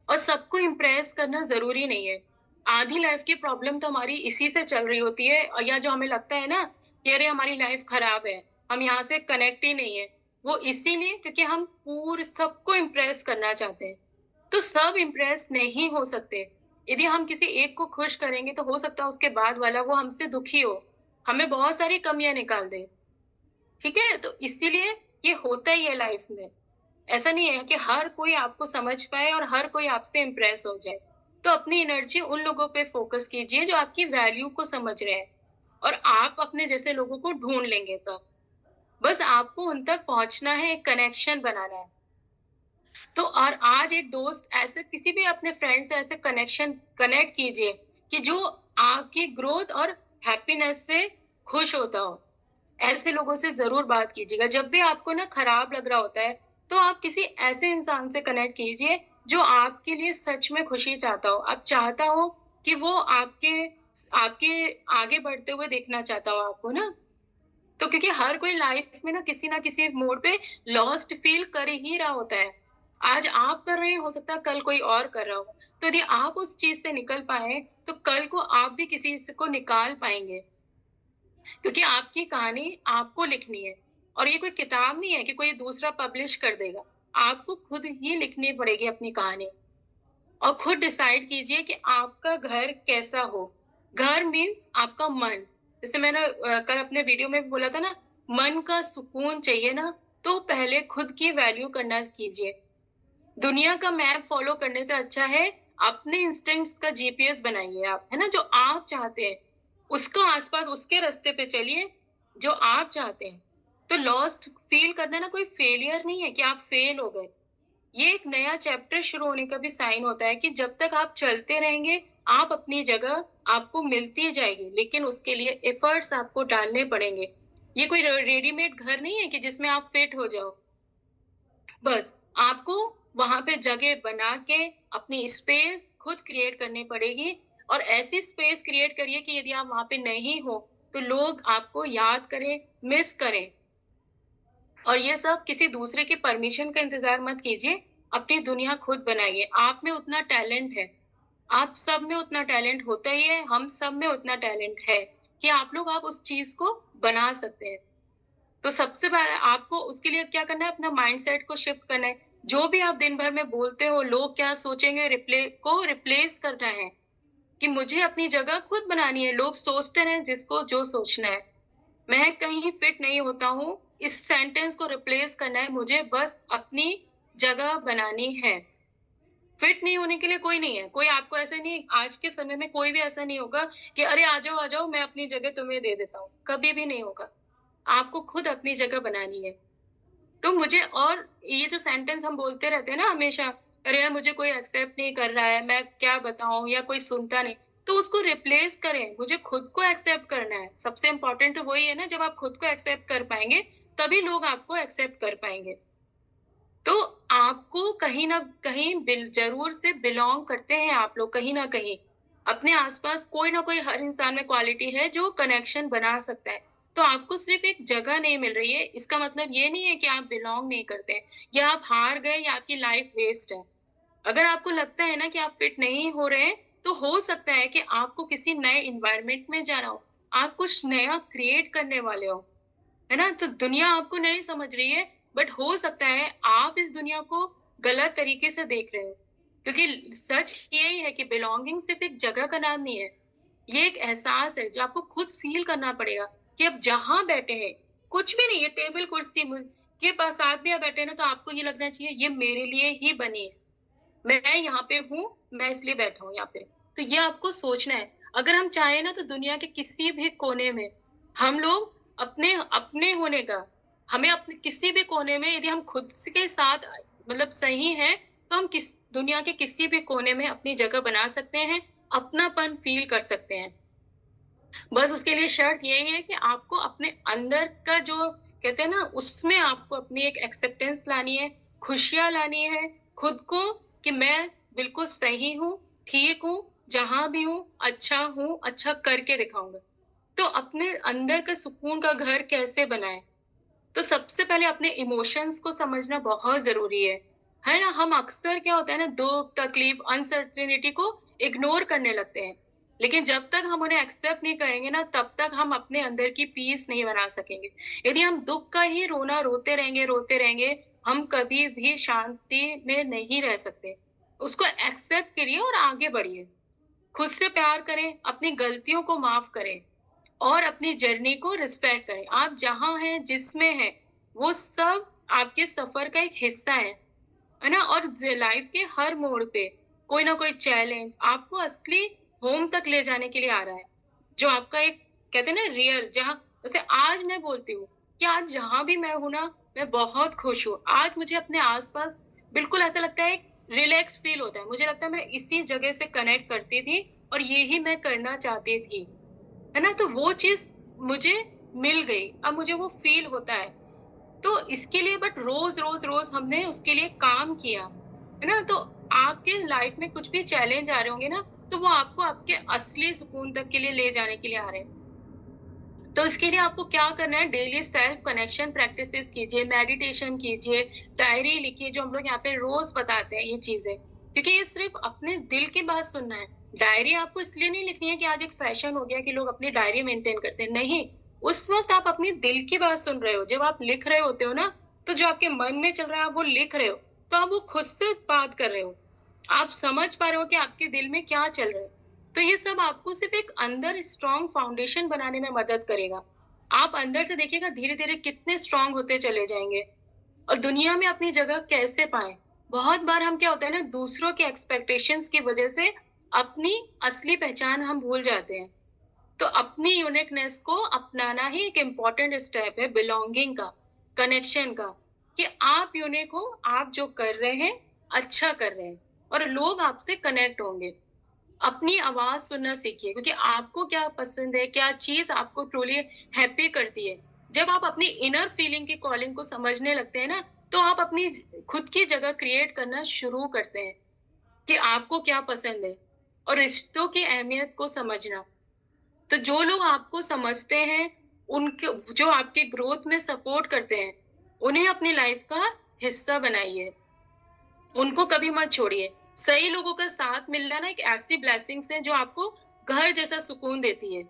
और सबको इम्प्रेस करना ज़रूरी नहीं है। आधी लाइफ़ की प्रॉब्लम तो हमारी इसी से चल रही होती है, या जो हमें लगता है ना कि अरे हमारी लाइफ़ खराब है, हम यहाँ से कनेक्ट ही नहीं है। वो इसीलिए क्योंकि हम सबको इम्प्रेस करना चाहते हैं। तो सब इम्प्रेस नहीं हो सकते। यदि हम किसी एक को खुश करेंगे, तो हो सकता है उसके बाद वाला वो हमसे दुखी हो, हमें बहुत सारी कमियाँ निकाल दे। ठीक है? तो इसीलिए ये होता ही है लाइफ़ में। ऐसा नहीं है कि हर कोई आपको समझ पाए और हर कोई आपसे इम्प्रेस हो जाए। तो अपनी एनर्जी उन लोगों पे फ़ोकस कीजिए जो आपकी वैल्यू को समझ रहे हैं, और आप अपने जैसे लोगों को ढूँढ लेंगे तब। बस आपको उन तक पहुँचना है, एक कनेक्शन बनाना है। तो और आज एक दोस्त ऐसे, किसी भी अपने फ्रेंड से ऐसे कनेक्ट कीजिए कि जो आपकी ग्रोथ और हैप्पीनेस से खुश होता हो। ऐसे लोगों से ज़रूर बात कीजिएगा। जब भी आपको ना खराब लग रहा होता है, तो आप किसी ऐसे इंसान से कनेक्ट कीजिए जो आपके लिए सच में खुशी चाहता हो। आप चाहता हो कि वो आपके आपके आगे बढ़ते हुए देखना चाहता हो आपको ना। तो क्योंकि हर कोई लाइफ में ना किसी मोड़ पे लॉस्ट फील कर ही रहा होता है। आज आप कर रहे हैं, हो सकता है कल कोई और कर रहा हो। तो यदि आप उस चीज़ से निकल पाएँ, तो कल को आप भी किसी से को निकाल पाएँगे। क्योंकि आपकी कहानी आपको लिखनी है और ये कोई किताब नहीं है कि कोई दूसरा पब्लिश कर देगा। आपको खुद ही लिखनी पड़ेगी अपनी कहानी और खुद डिसाइड कीजिए कि आपका घर कैसा हो। घर मीन्स आपका मन। जैसे मैंने कल अपने वीडियो में भी बोला था ना, मन का सुकून चाहिए ना, तो पहले खुद की वैल्यू करना कीजिए। दुनिया का मैप फॉलो करने से अच्छा है अपने इंस्टिंक्ट्स का जीपीएस बनाइए आप, है ना? जो आप चाहते हैं, उसका आस-पास उसके रास्ते पे चलिए, जो आप चाहते हैं। तो लॉस्ट फील करना ना कोई फेलियर नहीं है कि आप फेल हो गए। ये एक नया चैप्टर शुरू होने का भी साइन होता है कि जब तक आप चलते रहेंगे, आप अपनी जगह आपको मिलती जाएगी, लेकिन उसके लिए एफर्ट्स आपको डालने पड़ेंगे। ये कोई रेडीमेड घर नहीं है कि जिसमें आप फिट हो जाओ। बस आपको वहाँ पे जगह बना के अपनी स्पेस खुद क्रिएट करनी पड़ेगी और ऐसी स्पेस क्रिएट करिए कि यदि आप वहाँ पे नहीं हो, तो लोग आपको याद करें, मिस करें। और ये सब किसी दूसरे की परमिशन का इंतज़ार मत कीजिए, अपनी दुनिया खुद बनाइए। आप में उतना टैलेंट है, आप सब में उतना टैलेंट होता ही है, हम सब में उतना टैलेंट है कि आप उस चीज़ को बना सकते हैं। तो सबसे पहले आपको उसके लिए क्या करना है, अपना माइंडसेट को शिफ्ट करना है। जो भी आप दिन भर में बोलते हो, लोग क्या सोचेंगे रिप्लेस करना है कि मुझे अपनी जगह खुद बनानी है। लोग सोचते रहें जिसको जो सोचना है। मैं कहीं फिट नहीं होता हूँ, इस सेंटेंस को रिप्लेस करना है, मुझे बस अपनी जगह बनानी है। फिट नहीं होने के लिए कोई नहीं है, कोई आपको ऐसा नहीं आज के समय में कोई भी ऐसा नहीं होगा कि अरे आ जाओ, मैं अपनी जगह तुम्हें दे देता हूँ, कभी भी नहीं होगा। आपको खुद अपनी जगह बनानी है। तो मुझे और ये जो सेंटेंस हम बोलते रहते हैं ना हमेशा, अरे यार मुझे कोई एक्सेप्ट नहीं कर रहा है, मैं क्या बताऊँ या कोई सुनता नहीं, तो उसको रिप्लेस करें, मुझे खुद को एक्सेप्ट करना है। सबसे इम्पोर्टेंट तो वही है ना, जब आप खुद को एक्सेप्ट कर पाएँगे, तभी लोग आपको एक्सेप्ट कर पाएँगे। तो आपको कहीं न कहीं ज़रूर से बिलॉन्ग करते हैं आप लोग कहीं न कहीं। अपने आस-पास कोई न कोई हर इंसान में क्वालिटी है जो कनेक्शन बना सकता है। तो आपको सिर्फ़ एक जगह नहीं मिल रही है, इसका मतलब ये नहीं है कि आप बिलॉन्ग नहीं करते हैं या आप हार गए या आपकी लाइफ़ वेस्ट है। अगर आपको लगता है ना कि आप फिट नहीं हो रहे हैं, तो हो सकता है कि आपको किसी नए एनवायरनमेंट में जाना हो। आप कुछ नया क्रिएट करने वाले हो। है ना? तो दुनिया आपको नहीं समझ रही है, बट हो सकता है आप इस दुनिया को गलत तरीके से देख रहे हो। क्योंकि सच यही है कि बिलॉन्गिंग सिर्फ़ एक जगह का नाम नहीं है। ये एक एहसास है जो आपको खुद फ़ील करना पड़ेगा कि आप जहाँ बैठे हैं, कुछ भी नहीं है टेबल कुर्सी म के पास साथ भी आप बैठे हैं ना तो आपको ये लगना चाहिए ये मेरे लिए ही बनी है। मैं यहाँ पे हूँ, मैं इसलिए बैठा हूँ यहाँ पे। तो ये आपको सोचना है। अगर हम चाहें ना तो दुनिया के किसी भी कोने में हम लोग अपने अपने होने का हमें अपने किसी भी कोने में यदि हम खुद स के साथ मतलब सही हैं, तो हम दुनिया के किसी भी कोने में अपनी जगह बना सकते हैं, अपनापन फ़ील कर सकते हैं। बस उसके लिए शर्त यही है कि आपको अपने अंदर का जो कहते हैं ना, उसमें आपको अपनी एक एक्सेप्टेंस लानी है, खुशियाँ लानी है, खुद को कि मैं बिल्कुल सही हूँ, ठीक हूँ, जहाँ भी हूँ, अच्छा करके दिखाऊँगा। तो अपने अंदर का सुकून का घर कैसे बनाएँ? तो सबसे पहले अपने इमोशंस को समझना बहुत ज़रूरी है ना? हम अक्सर क्या होता है ना दुःख, तकलीफ, अनसर्टेनिटी को इग्नोर करने लगते हैं। लेकिन जब तक हम उन्हें एक्सेप्ट नहीं करेंगे ना, तब तक हम अपने अंदर की पीस नहीं बना सकेंगे। यदि हम दुःख का ही रोना रोते रहेंगे, हम कभी भी शांति में नहीं रह सकते। उसको एक्सेप्ट करिए और आगे बढ़िए। खुद से प्यार करें, अपनी गलतियों को माफ़ करें। और अपनी जर्नी को रिस्पेक्ट करें। आप जहाँ हैं, जिसमें हैं, वो सब आपके सफ़र का एक हिस्सा है ना? और लाइफ़ के हर मोड़ पे कोई ना कोई चैलेंज आपको असली होम तक ले जाने के लिए आ रहा है। जो आपका एक कहते हैं ना रियल जहाँ जैसे आज मैं बोलती हूँ कि आज जहाँ भी मैं हूँ ना, मैं बहुत खुश हूँ। आज मुझे अपने आस-पास बिल्कुल ऐसा लगता है रिलैक्स फ़ील होता है। मुझे लगता है मैं इसी जगह से कनेक्ट करती थी और यही मैं करना चाहती थी। है ना? तो वो चीज़ मुझे मिल गई, अब मुझे वो फ़ील होता है। तो इसके लिए बट रोज़ हमने उसके लिए काम किया, है ना? तो आपके लाइफ में कुछ भी चैलेंज आ रहे होंगे ना, तो वो आपको आपके असली सुकून तक के लिए ले जाने के लिए आ रहे हैं। तो इसके लिए आपको क्या करना है, डेली सेल्फ कनेक्शन प्रैक्टिसेस कीजिए, मेडिटेशन कीजिए, डायरी लिखिए, जो हम लोग यहाँ पे रोज बताते हैं ये चीजें, क्योंकि ये सिर्फ अपने दिल की बात सुनना है। डायरी आपको इसलिए नहीं लिखनी है कि आज एक फैशन हो गया कि लोग अपनी डायरी मेंटेन करते हैं, नहीं। उस वक्त आप अपनी दिल की बात सुन रहे हो, जब आप लिख रहे होते हो ना, तो जो आपके मन में चल रहा है आप वो लिख रहे हो, तो आप वो खुद से बात कर रहे हो, आप समझ पा रहे हो कि आपके दिल में क्या चल रहा है। तो ये सब आपको सिर्फ एक अंदर स्ट्रॉन्ग फाउंडेशन बनाने में मदद करेगा। आप अंदर से देखिएगा धीरे-धीरे कितने स्ट्रॉन्ग होते चले जाएँगे और दुनिया में अपनी जगह कैसे पाएँ। बहुत बार हम क्या होता है ना, दूसरों के एक्सपेक्टेशंस की वजह से अपनी असली पहचान हम भूल जाते हैं। तो अपनी यूनिकनेस को अपनाना ही एक इम्पोर्टेंट स्टेप है बिलॉन्गिंग का, कनेक्शन का, कि आप यूनिक हो, आप जो कर रहे हैं, अच्छा कर रहे हैं और लोग आपसे कनेक्ट होंगे। अपनी आवाज़ सुनना सीखिए, क्योंकि आपको क्या पसंद है, क्या चीज़ आपको ट्रूली हैप्पी करती है। जब आप अपनी इनर फीलिंग की कॉलिंग को समझने लगते हैं ना, तो आप अपनी खुद की जगह क्रिएट करना शुरू करते हैं कि आपको क्या पसंद है और रिश्तों की अहमियत को समझना। तो जो लोग आपको समझते हैं, उनके जो आपके ग्रोथ में सपोर्ट करते हैं, उन्हें अपनी लाइफ का हिस्सा बनाइए। उनको कभी मत छोड़िए। सही लोगों का साथ मिलना ना एक ऐसी ब्लेसिंग्स है जो आपको घर जैसा सुकून देती है।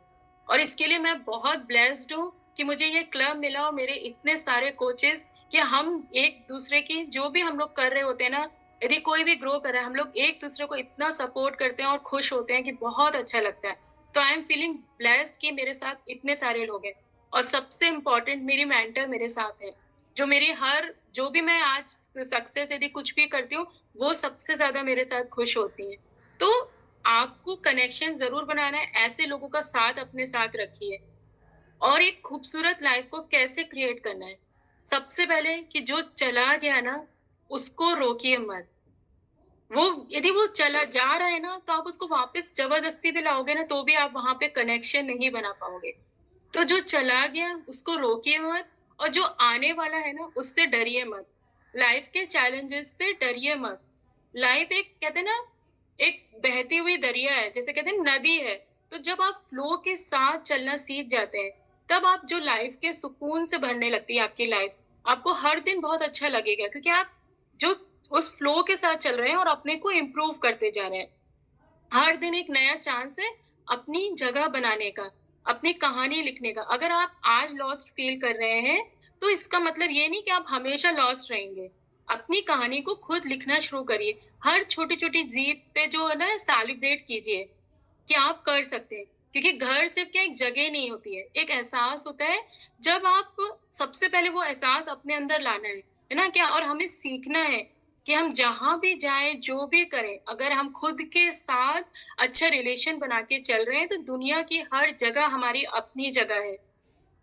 और इसके लिए मैं बहुत ब्लेस्ड हूँ कि मुझे ये क्लब मिला और मेरे इतने सारे कोचेस, कि हम एक-दूसरे की जो भी हम लोग कर रहे होते हैं ना, यदि कोई भी ग्रो कर रहा है, हम लोग एक-दूसरे को इतना सपोर्ट करते हैं और खुश होते हैं कि बहुत अच्छा लगता है। तो आई एम फीलिंग ब्लेस्ड कि मेरे साथ इतने सारे लोग हैं और सबसे इम्पोर्टेंट मेरी मेंटर मेरे साथ है। जो मेरी हर जो भी मैं आज सक्सेस यदि कुछ भी करती हूँ, वो सबसे ज़्यादा मेरे साथ खुश होती हैं। तो आपको कनेक्शन ज़रूर बनाना है, ऐसे लोगों का साथ अपने साथ रखिए। और एक खूबसूरत लाइफ़ को कैसे क्रिएट करना है? सबसे पहले कि जो चला गया ना, उसको रोकिए मत। वो यदि वो चला जा रहा है ना, तो आप उसको वापस ज़बरदस्ती भी लाओगे ना, तो भी आप वहाँ पे कनेक्शन नहीं बना पाओगे। तो जो चला गया उसको रोकिए मत और जो आने वाला है ना उससे डरिए मत। लाइफ के चैलेंजेस से डरिए मत। लाइफ एक कहते हैं ना, एक बहती हुई दरिया है, जैसे कहते हैं नदी है। तो जब आप फ्लो के साथ चलना सीख जाते हैं, तब आप जो लाइफ के सुकून से भरने लगती है आपकी लाइफ। आपको हर दिन बहुत अच्छा लगेगा, क्योंकि आप जो उस फ्लो के साथ चल रहे हैं और अपने को इम्प्रूव करते जा रहे हैं। हर दिन एक नया चांस है अपनी जगह बनाने का, अपनी कहानी लिखने का। अगर आप आज लॉस्ट फील कर रहे हैं, तो इसका मतलब ये नहीं कि आप हमेशा लॉस्ट रहेंगे। अपनी कहानी को खुद लिखना शुरू करिए। हर छोटी-छोटी जीत पे जो है ना सेलिब्रेट कीजिए कि आप कर सकते हैं। क्योंकि घर सिर्फ क्या एक जगह नहीं होती है, एक एहसास होता है। जब आप सबसे पहले वो एहसास अपने अंदर लाना है ना क्या? और हमें सीखना है कि हम जहाँ भी जाएँ, जो भी करें, अगर हम खुद के साथ अच्छा रिलेशन बना के चल रहे हैं, तो दुनिया की हर जगह हमारी अपनी जगह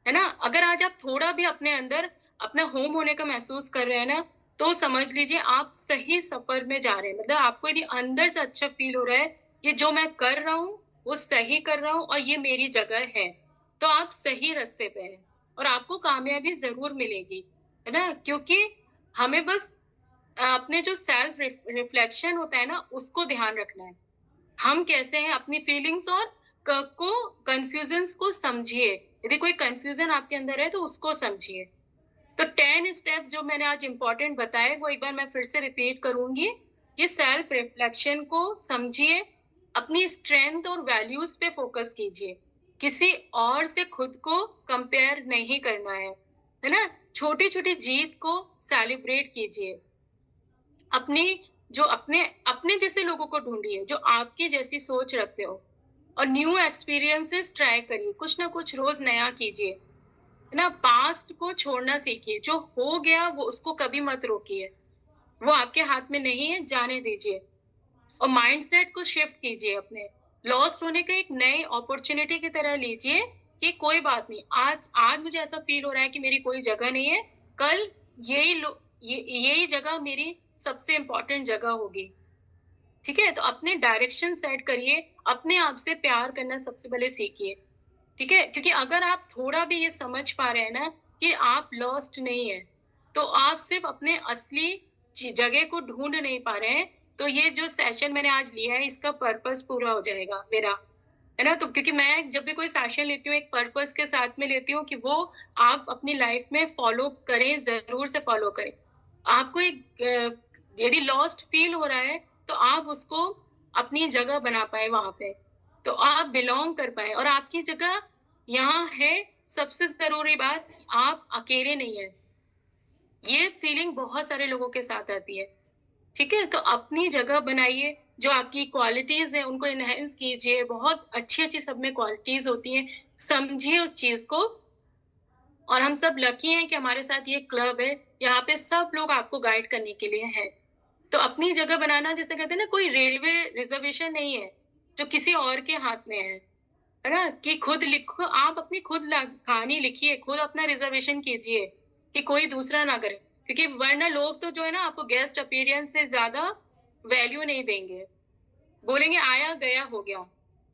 है ना? अगर आज आप थोड़ा भी अपने अंदर अपना होम होने का महसूस कर रहे हैं ना, तो समझ लीजिए आप सही सफ़र में जा रहे हैं। मतलब आपको यदि अंदर से अच्छा फ़ील हो रहा है, कि जो मैं कर रहा हूँ, वो सही कर रहा हूँ और ये मेरी जगह है, तो आप सही रास्ते पे हैं और आपको कामयाबी ज़रूर मिलेगी, है ना? क्योंकि हमें बस अपने जो सेल्फ रिफ्लेक्शन होता है ना, उसको ध्यान रखना है। हम कैसे हैं अपनी फीलिंग्स और कन्फ्यूजन्स को समझिए। यदि कोई कन्फ्यूजन आपके अंदर है तो उसको समझिए। तो 10 स्टेप्स जो मैंने आज इम्पोर्टेंट बताए, वो एक बार मैं फिर से रिपीट करूंगी। ये सेल्फ रिफ्लेक्शन को समझिए, अपनी स्ट्रेंथ और वैल्यूज पे फोकस कीजिए, किसी और से खुद को कंपेयर नहीं करना है ना? छोटी छोटी जीत को सेलिब्रेट कीजिए। अपनी जो अपने अपने जैसे लोगों को ढूँढिए, जो आपकी जैसी सोच रखते हो और न्यू एक्सपीरियंसेस ट्राई करिए, कुछ ना कुछ रोज़ नया कीजिए, है ना? पास्ट को छोड़ना सीखिए, जो हो गया वो उसको कभी मत रोकिए, वो आपके हाथ में नहीं है, जाने दीजिए और माइंडसेट को शिफ्ट कीजिए अपने। लॉस्ट होने का एक नई अपॉर्च्युनिटी की तरह लीजिए कि कोई बात नहीं, आज आज मुझे ऐसा फ़ील हो रहा है कि मेरी कोई जगह नहीं है, कल यही लो यही जगह मेरी सबसे इम्पोर्टेंट जगह होगी, ठीक है? तो अपने डायरेक्शन सेट करिए, अपने आप से प्यार करना सबसे पहले सीखिए, ठीक है? क्योंकि अगर आप थोड़ा भी ये समझ पा रहे हैं ना कि आप लॉस्ट नहीं हैं, तो आप सिर्फ़ अपने असली जगह को ढूँढ नहीं पा रहे हैं, तो ये जो सेशन मैंने आज लिया है इसका पर्पस पूरा हो जाएगा मेरा, है ना? तो क्योंकि मैं जब भी कोई सेशन लेती हूँ एक पर्पस के साथ में लेती हूँ कि वो आप अपनी लाइफ़ में फ़ॉलो करें, ज़रूर से फ़ॉलो करें। आपको एक यदि लॉस्ट फ़ील हो रहा है, तो आप उसको अपनी जगह बना पाएँ वहाँ पे। तो आप बिलॉन्ग कर पाएँ और आपकी जगह यहाँ है, सबसे ज़रूरी बात, आप अकेले नहीं हैं। ये फीलिंग बहुत सारे लोगों के साथ आती है, ठीक है? तो अपनी जगह बनाइए, जो आपकी क्वालिटीज़ हैं, उनको एनहांस कीजिए, बहुत अच्छी-अच्छी सब में क्वालिटीज़ होती हैं, समझिए उस चीज़ को और हम सब लकी हैं कि हमारे साथ ये क्लब है, यहाँ पे सब लोग आपको गाइड करने के लिए हैं। तो अपनी जगह बनाना जिसे कहते हैं ना कोई रेलवे रिज़र्वेशन नहीं है, जो किसी और के हाथ में है ना? कि खुद लिखो आप अपनी खुद कहानी लिखिए, खुद अपना रिज़र्वेशन कीजिए, कि कोई दूसरा ना करे। क्योंकि वरना लोग तो जो है ना आपको गेस्ट अपीयरेंस से ज़्यादा वैल्यू नहीं देंगे। बोलेंगे आया गया हो गया,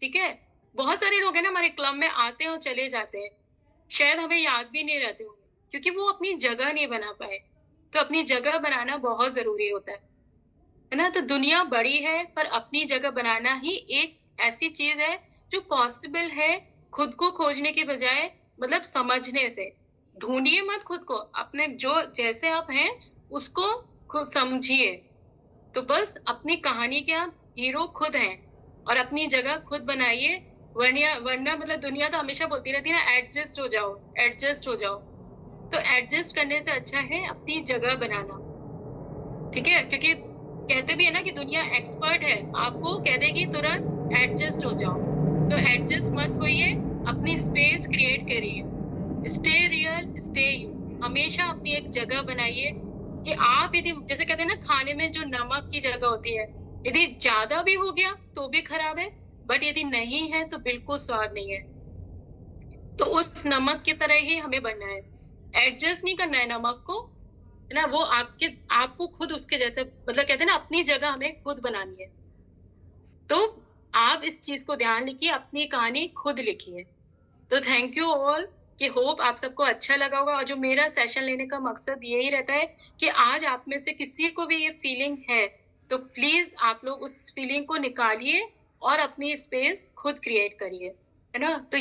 ठीक है? बहुत सारे लोग हैं ना हमारे क्लब में आते हैं और चले जाते हैं। शायद हमें याद भी नहीं रहते होंगे, क्योंकि वो अपनी जगह नहीं बना पाए। तो अपनी जगह बनाना बहुत ज़रूरी होता है ना? तो दुनिया बड़ी है, पर अपनी जगह बनाना ही एक ऐसी चीज़ है, जो पॉसिबल है खुद को खोजने के बजाय मतलब समझने से। ढूँढिए मत खुद को, अपने जो जैसे आप हैं, उसको खुद समझिए। तो बस अपनी कहानी के आप हीरो खुद हैं और अपनी जगह खुद बनाइए, वरना वरना मतलब दुनिया तो हमेशा बोलती रहती है ना एडजस्ट हो जाओ, एडजस्ट हो जाओ। तो एडजस्ट करने से अच्छा है अपनी जगह बनाना, ठीक है? क्योंकि कहते भी है ना कि दुनिया एक्सपर्ट है, आपको कह देगी तुरंत एडजस्ट हो जाओ। तो एडजस्ट मत होइए, अपनी स्पेस क्रिएट करिए। Stay real, stay you. हमेशा अपनी एक जगह बनाइए कि आप यदि जैसे कहते हैं ना खाने में जो नमक की जगह होती है, यदि ज़्यादा भी हो गया तो भी खराब है, बट यदि नहीं है तो बिल्कुल स्वाद नहीं है। तो उस नमक की तरह ही हमें बनना है। एडजस्ट नहीं करना है नमक को, है ना? वो आपको खुद उसके जैसे मतलब कहते हैं ना अपनी जगह हमें खुद बनानी है। तो आप इस चीज़ को ध्यान रखिए, अपनी कहानी खुद लिखिए। तो थैंक यू ऑल कि होप आप सबको अच्छा लगा होगा और जो मेरा सेशन लेने का मकसद यही रहता है कि आज आप में से किसी को भी ये फीलिंग है, तो प्लीज़ आप लोग उस फीलिंग को निकालिए और अपनी स्पेस खुद क्रिएट करिए, है ना? तो